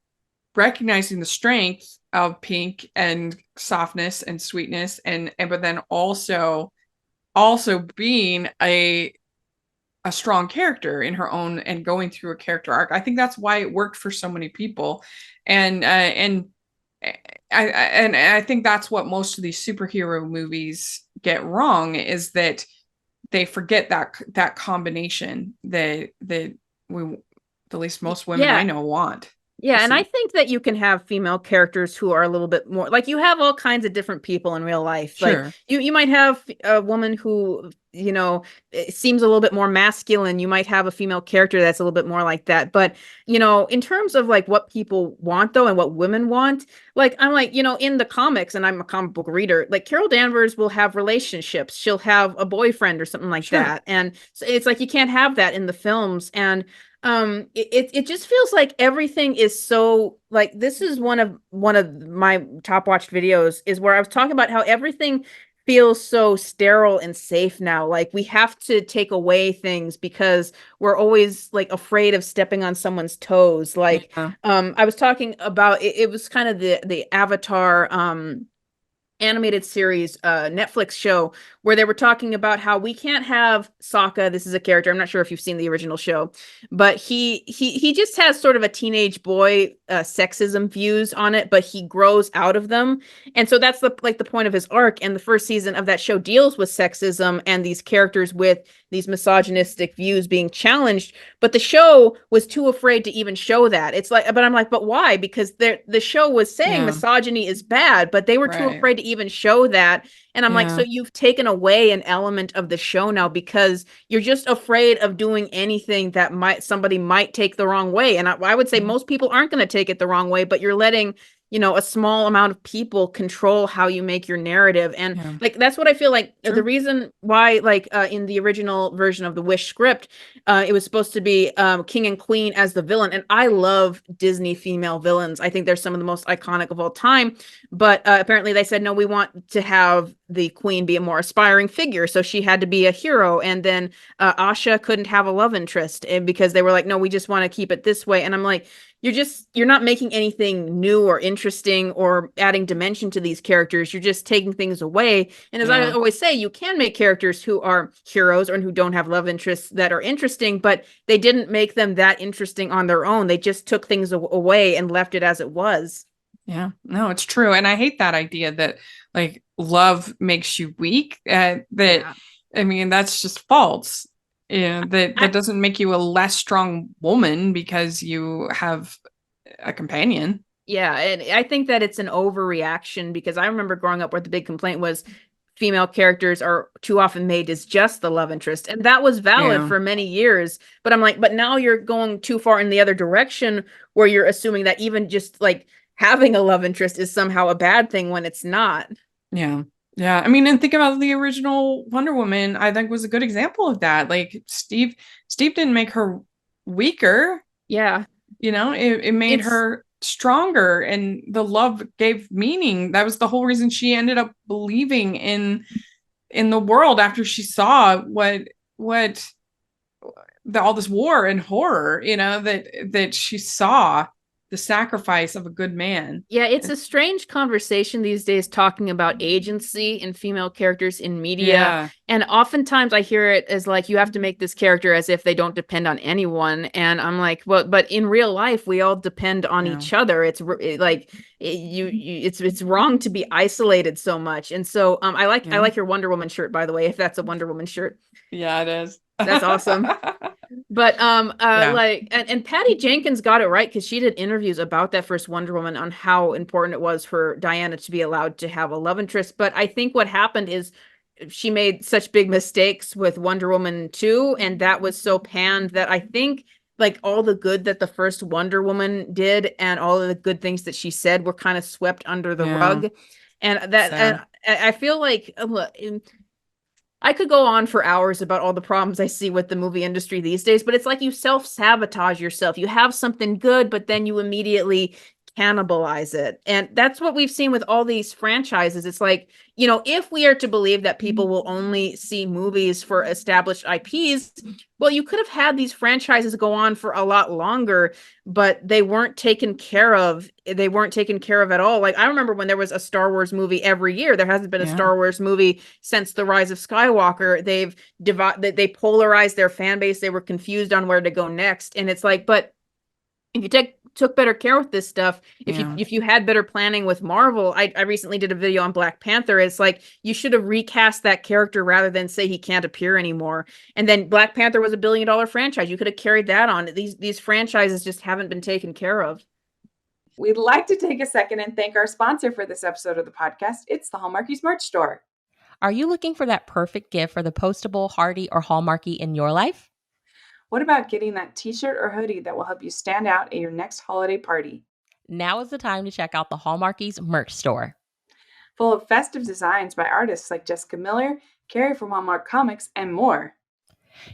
recognizing the strength of Pink and softness and sweetness and but then also being a strong character in her own and going through a character arc. I think that's why it worked for so many people. And I think that's what most of these superhero movies get wrong, is that they forget that combination that we, at least most women I know, want. Yeah, and I think that you can have female characters who are a little bit more like, you have all kinds of different people in real life. Sure. Like you might have a woman who, seems a little bit more masculine. You might have a female character that's a little bit more like that. But, in terms of like what people want though and what women want, like I'm like, in the comics, and I'm a comic book reader, like Carol Danvers will have relationships. She'll have a boyfriend or something like that. And so it's like you can't have that in the films. And it just feels like everything is so, like, this is one of my top watched videos, is where I was talking about how everything feels so sterile and safe now. Like we have to take away things because we're always like afraid of stepping on someone's toes. Like I was talking about it was kind of the Avatar animated series Netflix show where they were talking about how we can't have Sokka. This is a character, I'm not sure if you've seen the original show, but he just has sort of a teenage boy sexism views on it, but he grows out of them. And so that's the point of his arc. And the first season of that show deals with sexism and these characters with these misogynistic views being challenged, but the show was too afraid to even show that. It's like, but I'm like, but why? Because the show was saying misogyny is bad, but they were too afraid to even show that. And I'm like, so you've taken away an element of the show now because you're just afraid of doing anything that somebody might take the wrong way. And I would say most people aren't going to take it the wrong way, but you're letting a small amount of people control how you make your narrative. And like, that's what I feel like the reason why, like in the original version of the Wish script, it was supposed to be King and Queen as the villain. And I love Disney female villains. I think they're some of the most iconic of all time. But apparently they said, no, we want to have the Queen be a more aspiring figure. So she had to be a hero. And then Asha couldn't have a love interest because they were like, no, we just want to keep it this way. And I'm like, you're not making anything new or interesting or adding dimension to these characters. You're just taking things away. And as I always say, you can make characters who are heroes or who don't have love interests that are interesting, but they didn't make them that interesting on their own. They just took things away and left it as it was. Yeah, no, it's true. And I hate that idea that like love makes you weak. I mean, that's just false. Yeah, that doesn't make you a less strong woman because you have a companion. Yeah, and I think that it's an overreaction because I remember growing up where the big complaint was female characters are too often made as just the love interest. And that was valid for many years. But I'm like, but now you're going too far in the other direction where you're assuming that even just like having a love interest is somehow a bad thing when it's not. Yeah. Yeah. I mean, and think about the original Wonder Woman, I think was a good example of that. Like Steve didn't make her weaker. Yeah. You know, it made her stronger, and the love gave meaning. That was the whole reason she ended up believing in the world after she saw what all this war and horror, you know, that she saw the sacrifice of a good man. Yeah, it's a strange conversation these days talking about agency in female characters in media. Yeah. And oftentimes I hear it as like, you have to make this character as if they don't depend on anyone. And I'm like, well, but in real life, we all depend on each other. It's it's wrong to be isolated so much. And so I like your Wonder Woman shirt, by the way, if that's a Wonder Woman shirt. Yeah, it is. That's awesome. But like and Patty Jenkins got it right, because she did interviews about that first Wonder Woman on how important it was for Diana to be allowed to have a love interest. But I think what happened is she made such big mistakes with Wonder Woman 2, and that was so panned that I think like all the good that the first Wonder Woman did and all of the good things that she said were kind of swept under the rug. And that and I feel like I could go on for hours about all the problems I see with the movie industry these days, but it's like you self-sabotage yourself. You have something good, but then you immediately cannibalize it. And that's what we've seen with all these franchises. It's like, you know, if we are to believe that people will only see movies for established IPs, well, you could have had these franchises go on for a lot longer, but they weren't taken care of. They weren't taken care of at all. Like I remember when there was a Star Wars movie every year. There hasn't been a Star Wars movie since The Rise of Skywalker. They polarized their fan base. They were confused on where to go next. And it's like, but if you took better care with this stuff, if you had better planning with Marvel, I recently did a video on Black Panther. It's like you should have recast that character rather than say he can't appear anymore. And then Black Panther was $1 billion franchise. You could have carried that on. These franchises just haven't been taken care of. We'd like to take a second and thank our sponsor for this episode of the podcast. It's the Hallmarkies merch store. Are you looking for that perfect gift for the postable, Hardy, or Hallmarky in your life? What about getting that t-shirt or hoodie that will help you stand out at your next holiday party? Now is the time to check out the Hallmarkies merch store. Full of festive designs by artists like Jessica Miller, Carrie from Hallmark Comics, and more.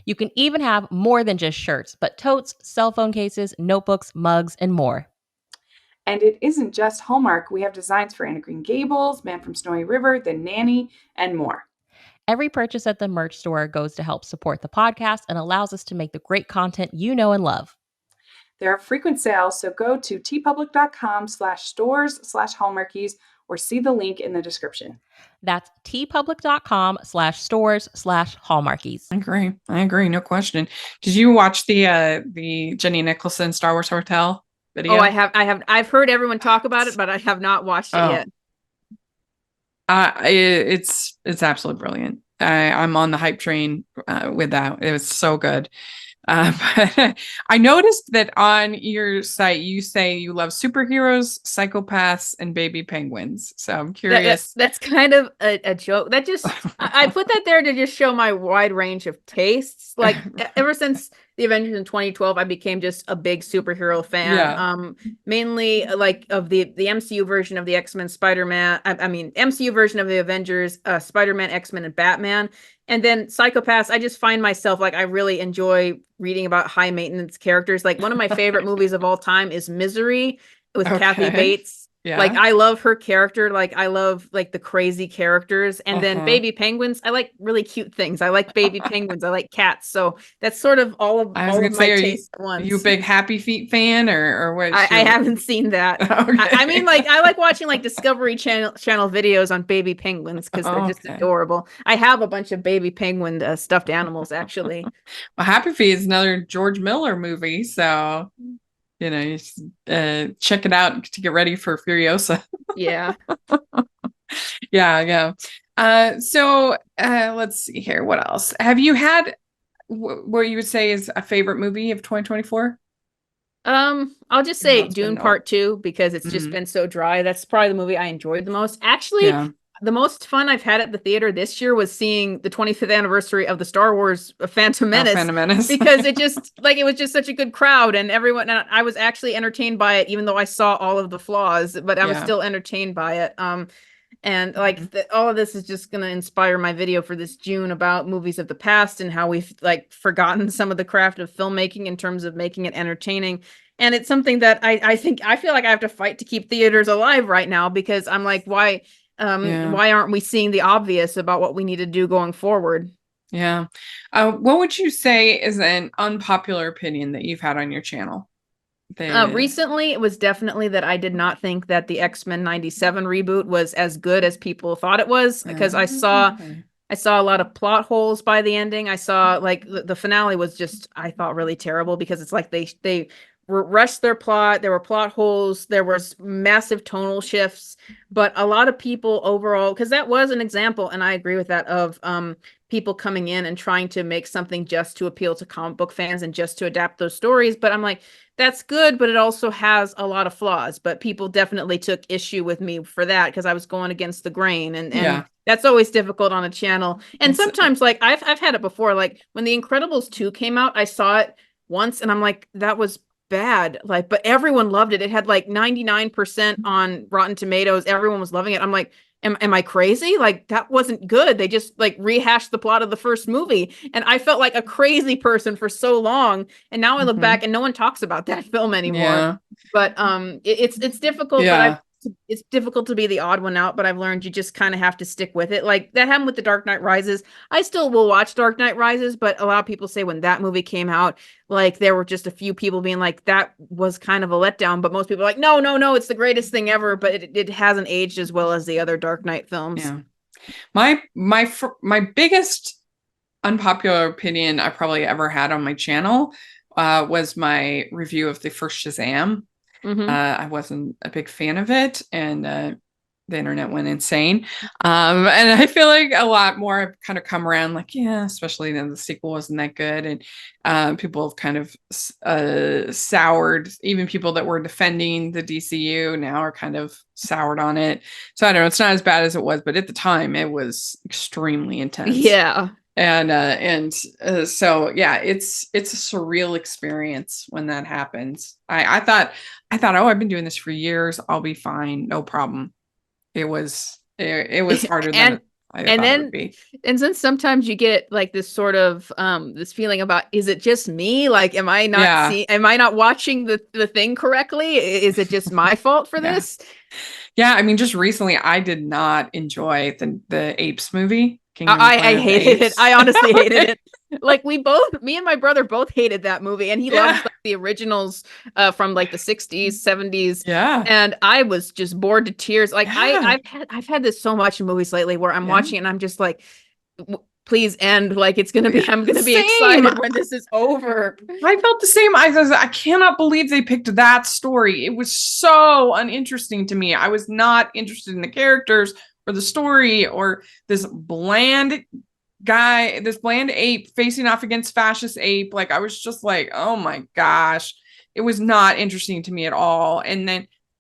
You can even have more than just shirts, but totes, cell phone cases, notebooks, mugs, and more. And it isn't just Hallmark. We have designs for Anna Green Gables, Man from Snowy River, The Nanny, and more. Every purchase at the merch store goes to help support the podcast and allows us to make the great content you know and love. There are frequent sales, so go to tpublic.com/stores/hallmarkies or see the link in the description. That's tpublic.com/stores/hallmarkies. I agree. No question. Did you watch the Jenny Nicholson Star Wars Hotel video? Oh, I have. I've heard everyone talk about it, but I have not watched it yet. It's absolutely brilliant. I'm on the hype train with that. It was so good. But I noticed that on your site you say you love superheroes, psychopaths, and baby penguins. So I'm curious. That's kind of a joke. That just I put that there to just show my wide range of tastes. Like ever since the Avengers in 2012, I became just a big superhero fan. Yeah. Mainly like of the MCU version of the X-Men, Spider-Man. I mean MCU version of the Avengers, Spider-Man, X-Men, and Batman. And then psychopaths, I just find myself like I really enjoy reading about high maintenance characters. Like one of my favorite movies of all time is Misery with Kathy Bates. Yeah. Like I love her character. Like I love like the crazy characters. And then baby penguins, I like really cute things. I like baby penguins. I like cats. So that's sort of all of my tastes at once. Are you a big Happy Feet fan or what? I haven't seen that. Okay. I mean, like I like watching like Discovery Channel videos on baby penguins because they're just adorable. I have a bunch of baby penguin stuffed animals actually. Well, Happy Feet is another George Miller movie, so you know, you should, check it out to get ready for Furiosa. Yeah. Yeah. So let's see here. What else have you had? What you would say is a favorite movie of 2024? I'll just say Dune Part 2 because it's just been so dry. That's probably the movie I enjoyed the most. Actually, the most fun I've had at the theater this year was seeing the 25th anniversary of the Star Wars Phantom Menace. Phantom Menace. Because it was just such a good crowd, and everyone, and I was actually entertained by it, even though I saw all of the flaws, but I was still entertained by it. And like all of this is just going to inspire my video for this June about movies of the past and how we've like forgotten some of the craft of filmmaking in terms of making it entertaining. And it's something that I feel like I have to fight to keep theaters alive right now, because I'm like, why aren't we seeing the obvious about what we need to do going forward? Yeah. What would you say is an unpopular opinion that you've had on your channel? Recently, it was definitely that I did not think that the X-Men 97 reboot was as good as people thought it was, because I saw a lot of plot holes by the ending. I saw like the finale was just, I thought, really terrible, because it's like they rushed their plot. There were plot holes. There was massive tonal shifts, but a lot of people overall, because that was an example, and I agree with that, of people coming in and trying to make something just to appeal to comic book fans and just to adapt those stories. But I'm like, that's good, but it also has a lot of flaws. But people definitely took issue with me for that, because I was going against the grain, and that's always difficult on a channel. And sometimes, like I've had it before, like when The Incredibles 2 came out, I saw it once and I'm like, that was bad, like, but everyone loved it. It had like 99% on Rotten Tomatoes. Everyone was loving it. I'm like, am I crazy? Like, that wasn't good. They just like rehashed the plot of the first movie, and I felt like a crazy person for so long. And now I look back and no one talks about that film anymore. But it's difficult. But it's difficult to be the odd one out, but I've learned you just kind of have to stick with it. Like that happened with The Dark Knight Rises. I still will watch Dark Knight Rises, but a lot of people say when that movie came out, like there were just a few people being like, that was kind of a letdown, but most people are like, no, it's the greatest thing ever. But it hasn't aged as well as the other Dark Knight films. Yeah. My biggest unpopular opinion I probably ever had on my channel was my review of the first Shazam. I wasn't a big fan of it, and the internet went insane. And I feel like a lot more have kind of come around, like, especially then the sequel wasn't that good. And people have kind of soured. Even people that were defending the DCU now are kind of soured on it. So I don't know, it's not as bad as it was, but at the time it was extremely intense. Yeah. So yeah, it's a surreal experience when that happens. I thought, oh, I've been doing this for years. I'll be fine. No problem. It was harder than I thought it would be. And then sometimes you get like this sort of this feeling about, is it just me? Like, am I not watching the thing correctly? Is it just my fault for this? Yeah. I mean, just recently I did not enjoy the Apes movie. I hated it. I honestly hated it. Like me and my brother both hated that movie, and he loves like, the originals from like the 60s, 70s. Yeah. And I was just bored to tears. Like I've had this so much in movies lately where I'm watching it and I'm just like, please end. Like I'm gonna be excited when this is over. I felt the same. I cannot believe they picked that story. It was so uninteresting to me. I was not interested in the characters or the story, or this bland ape facing off against fascist ape. Like, I was just like, oh my gosh, it was not interesting to me at all. And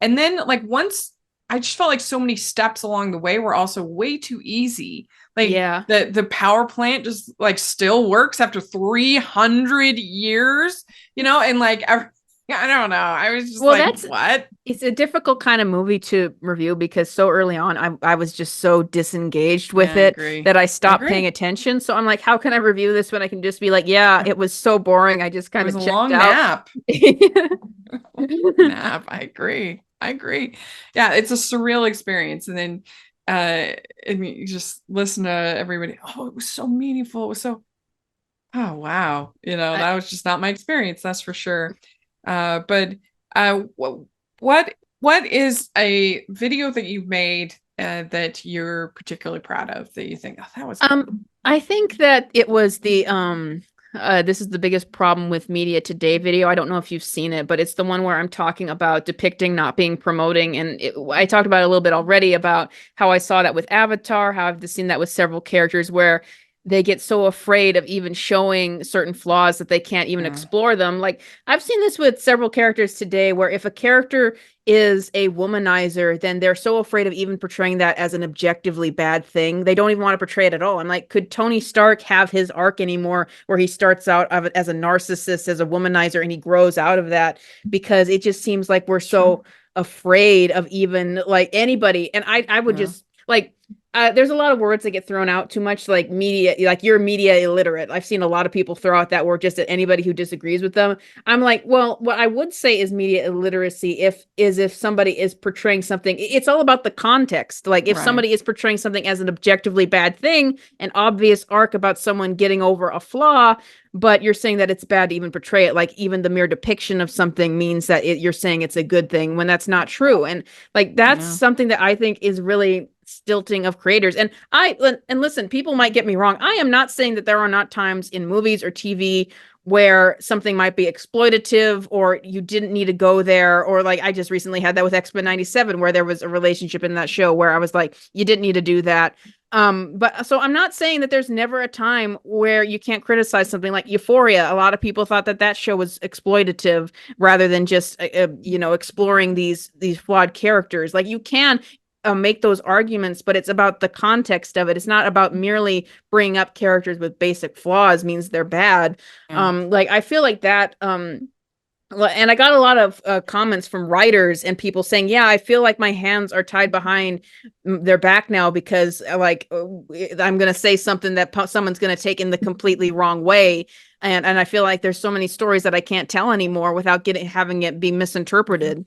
then like once, I just felt like so many steps along the way were also way too easy. Like the power plant just like still works after 300 years, and like I don't know. I was just what? It's a difficult kind of movie to review, because so early on, I was just so disengaged with it that I stopped paying attention. So I'm like, how can I review this when I can just be like, it was so boring. I just kind of checked out. Nap. Nap. I agree. Yeah, it's a surreal experience. And then and you just listen to everybody. Oh, it was so meaningful. It was so, oh wow. That was just not my experience. That's for sure. But what is a video that you've made that you're particularly proud of, that you think, oh, that was I think that it was the this is the biggest problem with media today video. I don't know if you've seen it, but it's the one where I'm talking about depicting, not being promoting. And I talked about it a little bit already about how I saw that with Avatar, how I've seen that with several characters, where they get so afraid of even showing certain flaws that they can't even explore them. Like I've seen this with several characters today, where if a character is a womanizer, then they're so afraid of even portraying that as an objectively bad thing. They don't even want to portray it at all. I'm like, could Tony Stark have his arc anymore where he starts out of it as a narcissist, as a womanizer, and he grows out of that? Because it just seems like we're so afraid of even like anybody. And I would just like, there's a lot of words that get thrown out too much, like media, like you're media illiterate. I've seen a lot of people throw out that word just at anybody who disagrees with them. I'm like, well, what I would say is media illiteracy if somebody is portraying something, it's all about the context. Like if somebody is portraying something as an objectively bad thing, an obvious arc about someone getting over a flaw, but you're saying that it's bad to even portray it. Like even the mere depiction of something means that you're saying it's a good thing when that's not true. And like, that's something that I think is really stilting of creators. And listen, people might get me wrong. I am not saying that there are not times in movies or TV where something might be exploitative or you didn't need to go there. Or like I just recently had that with X-Men 97, where there was a relationship in that show where I was like, you didn't need to do that. But so I'm not saying that there's never a time where you can't criticize something like Euphoria. A lot of people thought that show was exploitative rather than just exploring these flawed characters. Like you can make those arguments, but it's about the context of it. It's not about merely bringing up characters with basic flaws means they're bad. Like I feel like that. And I got a lot of comments from writers and people saying, yeah, I feel like my hands are tied behind their back now because like I'm going to say something that someone's going to take in the completely wrong way. And I feel like there's so many stories that I can't tell anymore without having it be misinterpreted.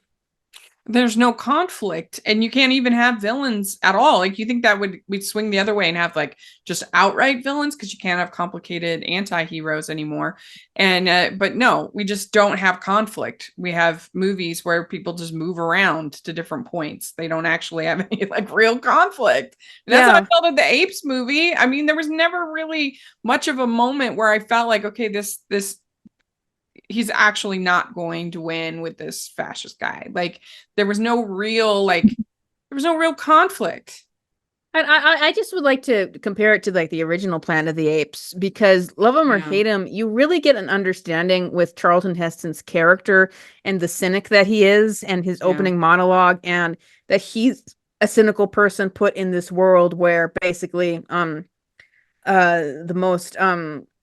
There's no conflict, and you can't even have villains at all. Like you think that we'd swing the other way and have like just outright villains, because you can't have complicated anti-heroes anymore. And but no, we just don't have conflict. We have movies where people just move around to different points. They don't actually have any like real conflict. And that's how I felt at the Apes movie. I mean, there was never really much of a moment where I felt like, okay, this he's actually not going to win with this fascist guy. Like there was no real conflict. And I just would like to compare it to like the original Planet of the Apes, because love him or hate him, you really get an understanding with Charlton Heston's character and the cynic that he is, and his opening monologue, and that he's a cynical person put in this world where basically the most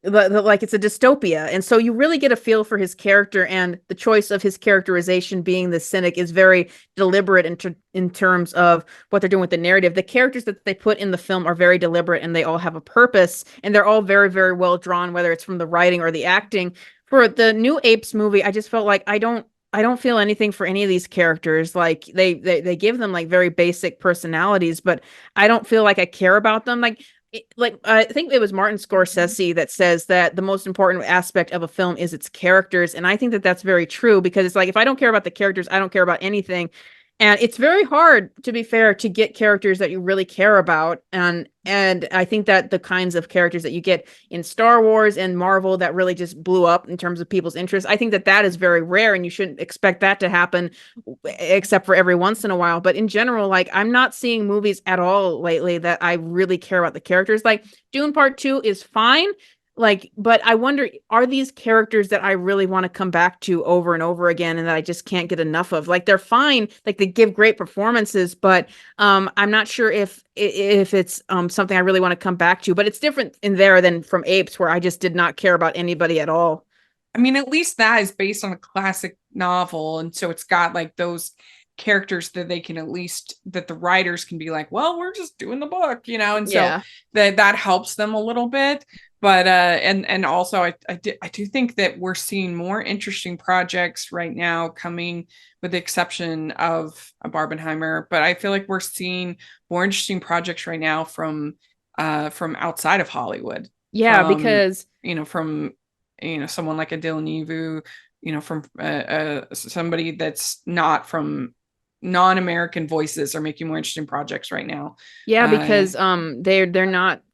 like it's a dystopia. And so you really get a feel for his character, and the choice of his characterization being the cynic is very deliberate in terms of what they're doing with the narrative. The characters that they put in the film are very deliberate, and they all have a purpose, and they're all very, very well drawn, whether it's from the writing or the acting. For the new Apes movie, I just felt like I don't feel anything for any of these characters. Like they give them like very basic personalities, but I don't feel like I care about them. Like I think it was Martin Scorsese that says that the most important aspect of a film is its characters. And I think that that's very true, because it's like, if I don't care about the characters, I don't care about anything. And it's very hard, to be fair, to get characters that you really care about. And I think that the kinds of characters that you get in Star Wars and Marvel that really just blew up in terms of people's interests, I think that is very rare, and you shouldn't expect that to happen except for every once in a while. But in general, like I'm not seeing movies at all lately that I really care about the characters. Like Dune Part 2 is fine. Like, but I wonder, are these characters that I really want to come back to over and over again and that I just can't get enough of? Like, they're fine, like they give great performances, but I'm not sure if it's something I really want to come back to. But it's different in there than from Apes, where I just did not care about anybody at all. I mean, at least that is based on a classic novel, and so it's got like those characters that they can, at least that the writers can be like, well, we're just doing the book, and so that helps them a little bit. But and also I do think that we're seeing more interesting projects right now coming, with the exception of Barbenheimer. But I feel like we're seeing more interesting projects right now from outside of Hollywood. Because from someone like a Villeneuve, from somebody that's not from non-American voices are making more interesting projects right now. Because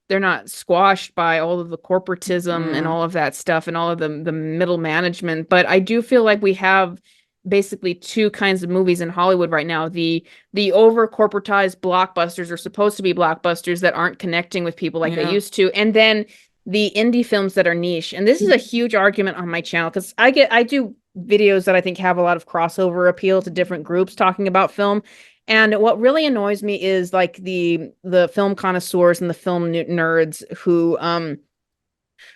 they're not squashed by all of the corporatism and all of that stuff and all of the middle management. But I do feel like we have basically two kinds of movies in Hollywood right now. The over corporatized blockbusters are supposed to be blockbusters that aren't connecting with people like they used to. And then the indie films that are niche. And this is a huge argument on my channel because I do videos that I think have a lot of crossover appeal to different groups talking about film. And what really annoys me is like the film connoisseurs and the film nerds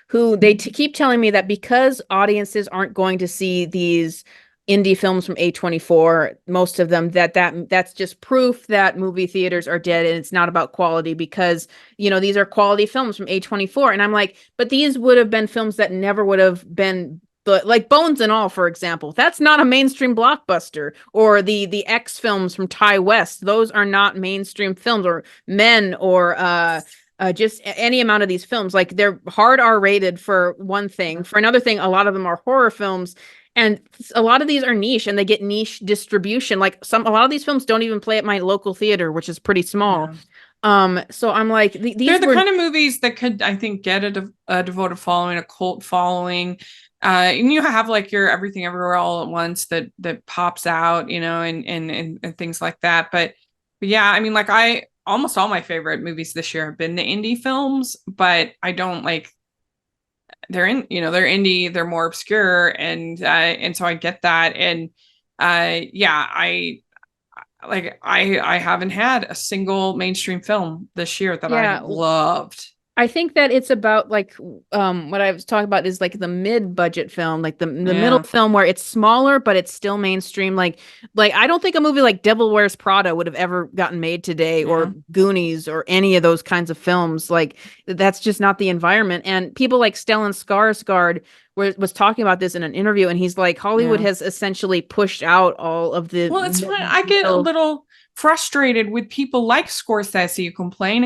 who they keep telling me that because audiences aren't going to see these indie films from A24, most of them, that's just proof that movie theaters are dead and it's not about quality because, you know, these are quality films from A24. And I'm like, but these would have been films that never would have been, like Bones and All, for example. That's not a mainstream blockbuster. Or the X films from Ty West. Those are not mainstream films. Or Men, or just any amount of these films. Like, they're hard R-rated for one thing. For another thing, a lot of them are horror films. And a lot of these are niche and they get niche distribution. Like a lot of these films don't even play at my local theater, which is pretty small. So I'm like, they're the kind of movies that could, I think, get a devoted following, a cult following. And you have like your Everything Everywhere All at Once that pops out, you know, and things like that. But yeah, I mean, like almost all my favorite movies this year have been the indie films, but I don't like, they're indie, they're more obscure, and so I get that. And yeah, I haven't had a single mainstream film this year that I loved. I think that it's about like what I was talking about is like the mid-budget film, like the middle film where it's smaller but it's still mainstream. Like I don't think a movie like Devil Wears Prada would have ever gotten made today, or Goonies, or any of those kinds of films. Like, that's just not the environment. And people like Stellan Skarsgård was talking about this in an interview, and he's like, Hollywood has essentially pushed out all of the. Well, it's fine. I get a little frustrated with people like Scorsese who complain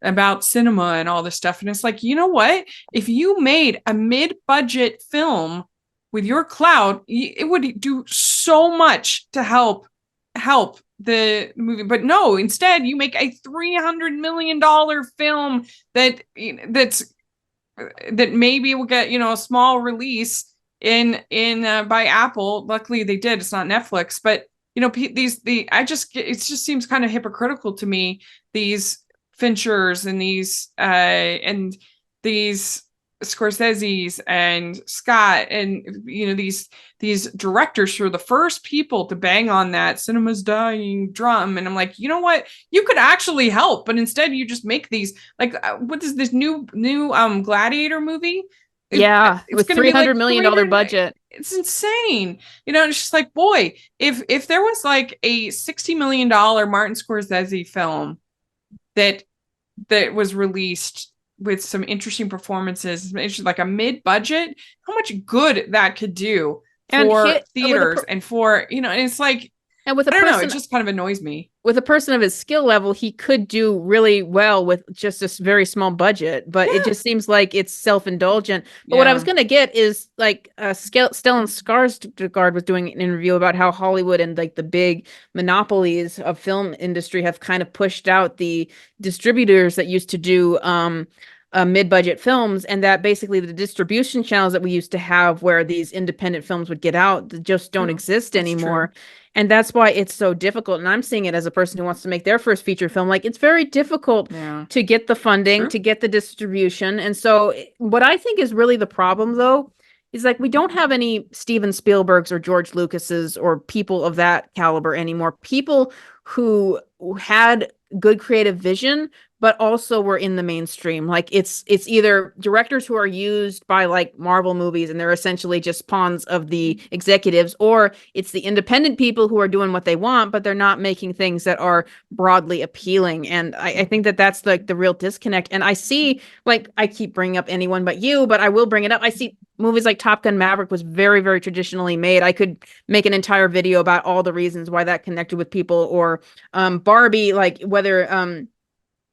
about cinema and all this stuff. And it's like, you know what? If you made a mid-budget film with your clout, it would do so much to help the movie. But no, instead you make a $300 million film that maybe will get, you know, a small release in by Apple. Luckily they did. It's not Netflix, but you know, it just seems kind of hypocritical to me, these Finchers and these Scorsese's and Scott, and you know, these directors who are the first people to bang on that cinema's dying drum. And I'm like, you know what, you could actually help, but instead you just make these like what is this new Gladiator movie? With $300 million budget. It's insane. You know, it's just like, boy, if there was like a $60 million Martin Scorsese film that was released with some interesting performances, it's like a mid-budget, how much good that could do for theaters and for, you know, and it's like, and with I don't know, it just kind of annoys me. With a person of his skill level, he could do really well with just a very small budget, but it just seems like it's self-indulgent. But what I was going to get is like Stellan Skarsgård was doing an interview about how Hollywood and like the big monopolies of film industry have kind of pushed out the distributors that used to do mid-budget films, and that basically the distribution channels that we used to have where these independent films would get out just don't exist anymore. True. And that's why it's so difficult. And I'm seeing it as a person who wants to make their first feature film. Like, it's very difficult to get the funding, to get the distribution. And so what I think is really the problem, though, is like we don't have any Steven Spielbergs or George Lucas's or people of that caliber anymore. People who had good creative vision, but also were in the mainstream. Like it's either directors who are used by like Marvel movies and they're essentially just pawns of the executives, or it's the independent people who are doing what they want, but they're not making things that are broadly appealing. And I think that that's like the real disconnect. And I see, like, I keep bringing up Anyone But You, but I will bring it up. I see movies like Top Gun Maverick was very, very traditionally made. I could make an entire video about all the reasons why that connected with people, or Barbie, like whether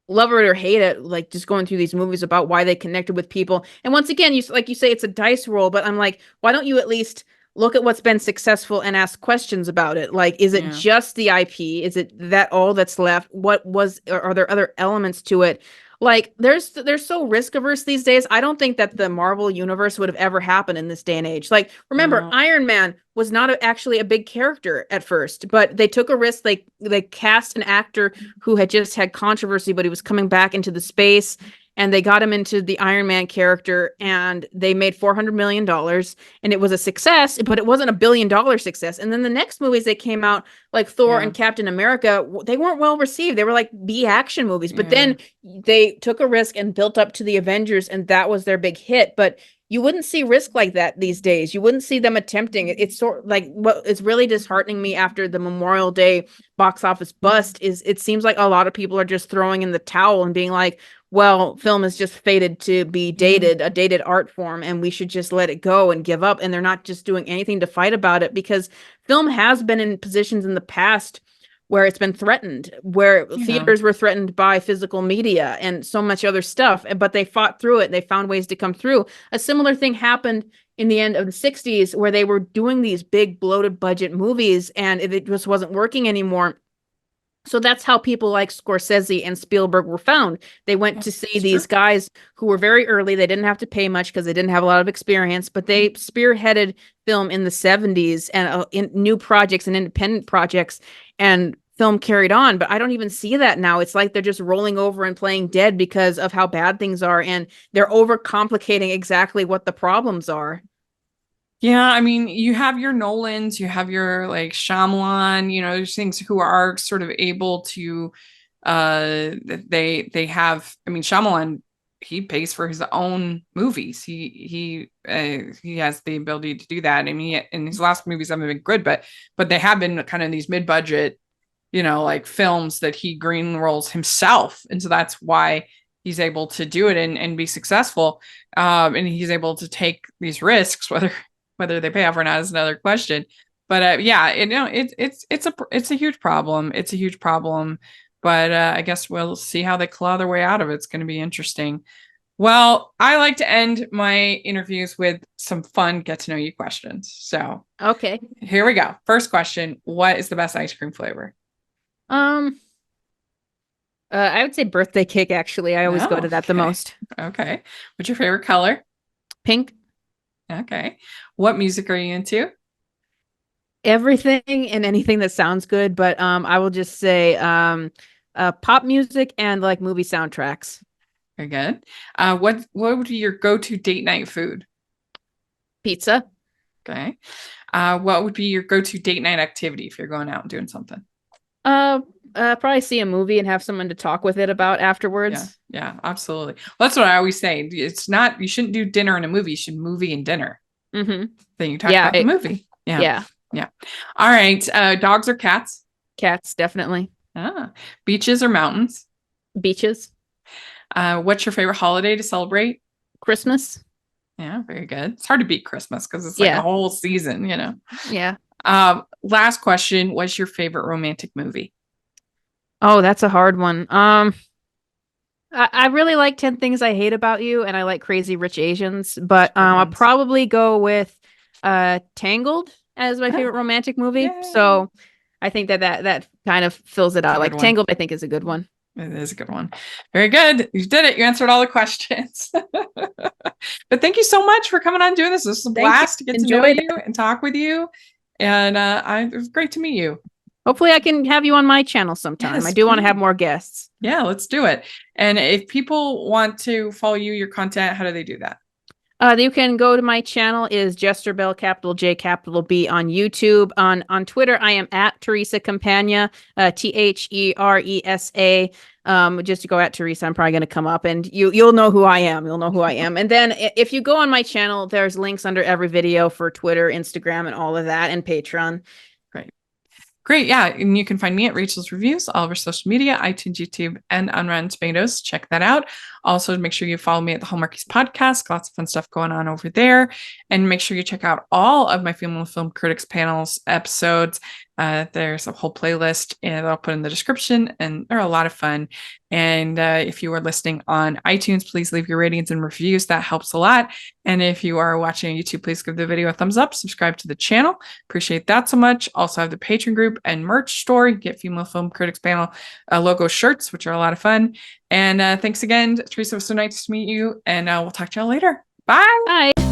love it or hate it, like just going through these movies about why they connected with people. And once again, you say it's a dice roll, but I'm like, why don't you at least look at what's been successful and ask questions about it? Like, is it just the IP? Is it that all that's left? Are there other elements to it? Like they're so risk averse these days. I don't think that the Marvel universe would have ever happened in this day and age. Like remember, Iron Man was not actually a big character at first, but they took a risk. They cast an actor who had just had controversy, but he was coming back into the space, and they got him into the Iron Man character, and they made $400 million, and it was a success, but it wasn't a $1 billion success. And then the next movies that came out, like Thor and Captain America, they weren't well received. They were like B action movies, but then they took a risk and built up to the Avengers, and that was their big hit. But you wouldn't see risk like that these days. You wouldn't see them attempting it. It's sort like what is really disheartening me after the Memorial Day box office bust is it seems like a lot of people are just throwing in the towel and being like, well, film is just fated to be dated, a dated art form, and we should just let it go and give up. And they're not just doing anything to fight about it, because film has been in positions in the past where it's been threatened, where theaters were threatened by physical media and so much other stuff, but they fought through it. They found ways to come through. A similar thing happened in the end of the 60s, where they were doing these big bloated budget movies, and it just wasn't working anymore. So that's how people like Scorsese and Spielberg were found. They went to see these guys who were very early. They didn't have to pay much because they didn't have a lot of experience, but they spearheaded film in the 70s and in new projects and independent projects, and film carried on. But I don't even see that now. It's like they're just rolling over and playing dead because of how bad things are, and they're overcomplicating exactly what the problems are. Yeah, I mean, you have your Nolans, you have your like Shyamalan, there's things who are sort of able to they have, I mean, Shyamalan, he pays for his own movies. He has the ability to do that. I mean, in his last movies haven't been good, but they have been kind of these mid-budget, like films that he green rolls himself. And so that's why he's able to do it and be successful. And he's able to take these risks, whether they pay off or not is another question. But it's a huge problem. It's a huge problem. But I guess we'll see how they claw their way out of it. It's going to be interesting. Well, I like to end my interviews with some fun get to know you questions. So okay, here we go. First question: what is the best ice cream flavor? I would say birthday cake. Actually, I always go to that the most. Okay. What's your favorite color? Pink. Okay. What music are you into? Everything and anything that sounds good, but I will just say pop music and like movie soundtracks. Very good. What would be your go-to date night food? Pizza. Okay. What would be your go-to date night activity if you're going out and doing something? Probably see a movie and have someone to talk with it about afterwards. Yeah, absolutely. Well, that's what I always say. It's not, you shouldn't do dinner and a movie. You should movie and dinner. Mm-hmm. Then you talk about the movie. Yeah. All right. Dogs or cats? Cats, definitely. Beaches or mountains? Beaches. What's your favorite holiday to celebrate? Christmas. Yeah, very good. It's hard to beat Christmas because it's like a whole season, Yeah. Last question. What's your favorite romantic movie? Oh, that's a hard one. I really like 10 Things I Hate About You, and I like Crazy Rich Asians, but I'll probably go with Tangled as my favorite romantic movie. Yay. So I think that kind of fills it out. Like Tangled, I think, is a good one. It is a good one. Very good. You did it. You answered all the questions. But thank you so much for coming on doing this. This was a blast to get to know you and talk with you. And it was great to meet you. Hopefully I can have you on my channel sometime. Yes, I do want to have more guests. Yeah, let's do it. And if people want to follow you, your content, how do they do that? You can go to my channel is Jester Bell, capital J, capital B on YouTube. On Twitter, I am at Theresa Campagna, Theresa. Just to go at Theresa, I'm probably going to come up and you'll know who I am. You'll know who I am. And then if you go on my channel, there's links under every video for Twitter, Instagram, and all of that, and Patreon. Great. Yeah. And you can find me at Rachel's Reviews, all over social media, iTunes, YouTube, and on Rotten Tomatoes. Check that out. Also, make sure you follow me at the Hallmarkies podcast. Lots of fun stuff going on over there. And make sure you check out all of my Female Film Critics panels episodes. There's a whole playlist and I'll put in the description, and they're a lot of fun. And if you are listening on iTunes, please leave your ratings and reviews. That helps a lot. And if you are watching on YouTube, please give the video a thumbs up, subscribe to the channel. Appreciate that so much. Also have the Patreon group and merch store. You get Female Film Critics panel logo shirts, which are a lot of fun. And thanks again, Theresa. It was so nice to meet you. And we'll talk to y'all later. Bye. Bye.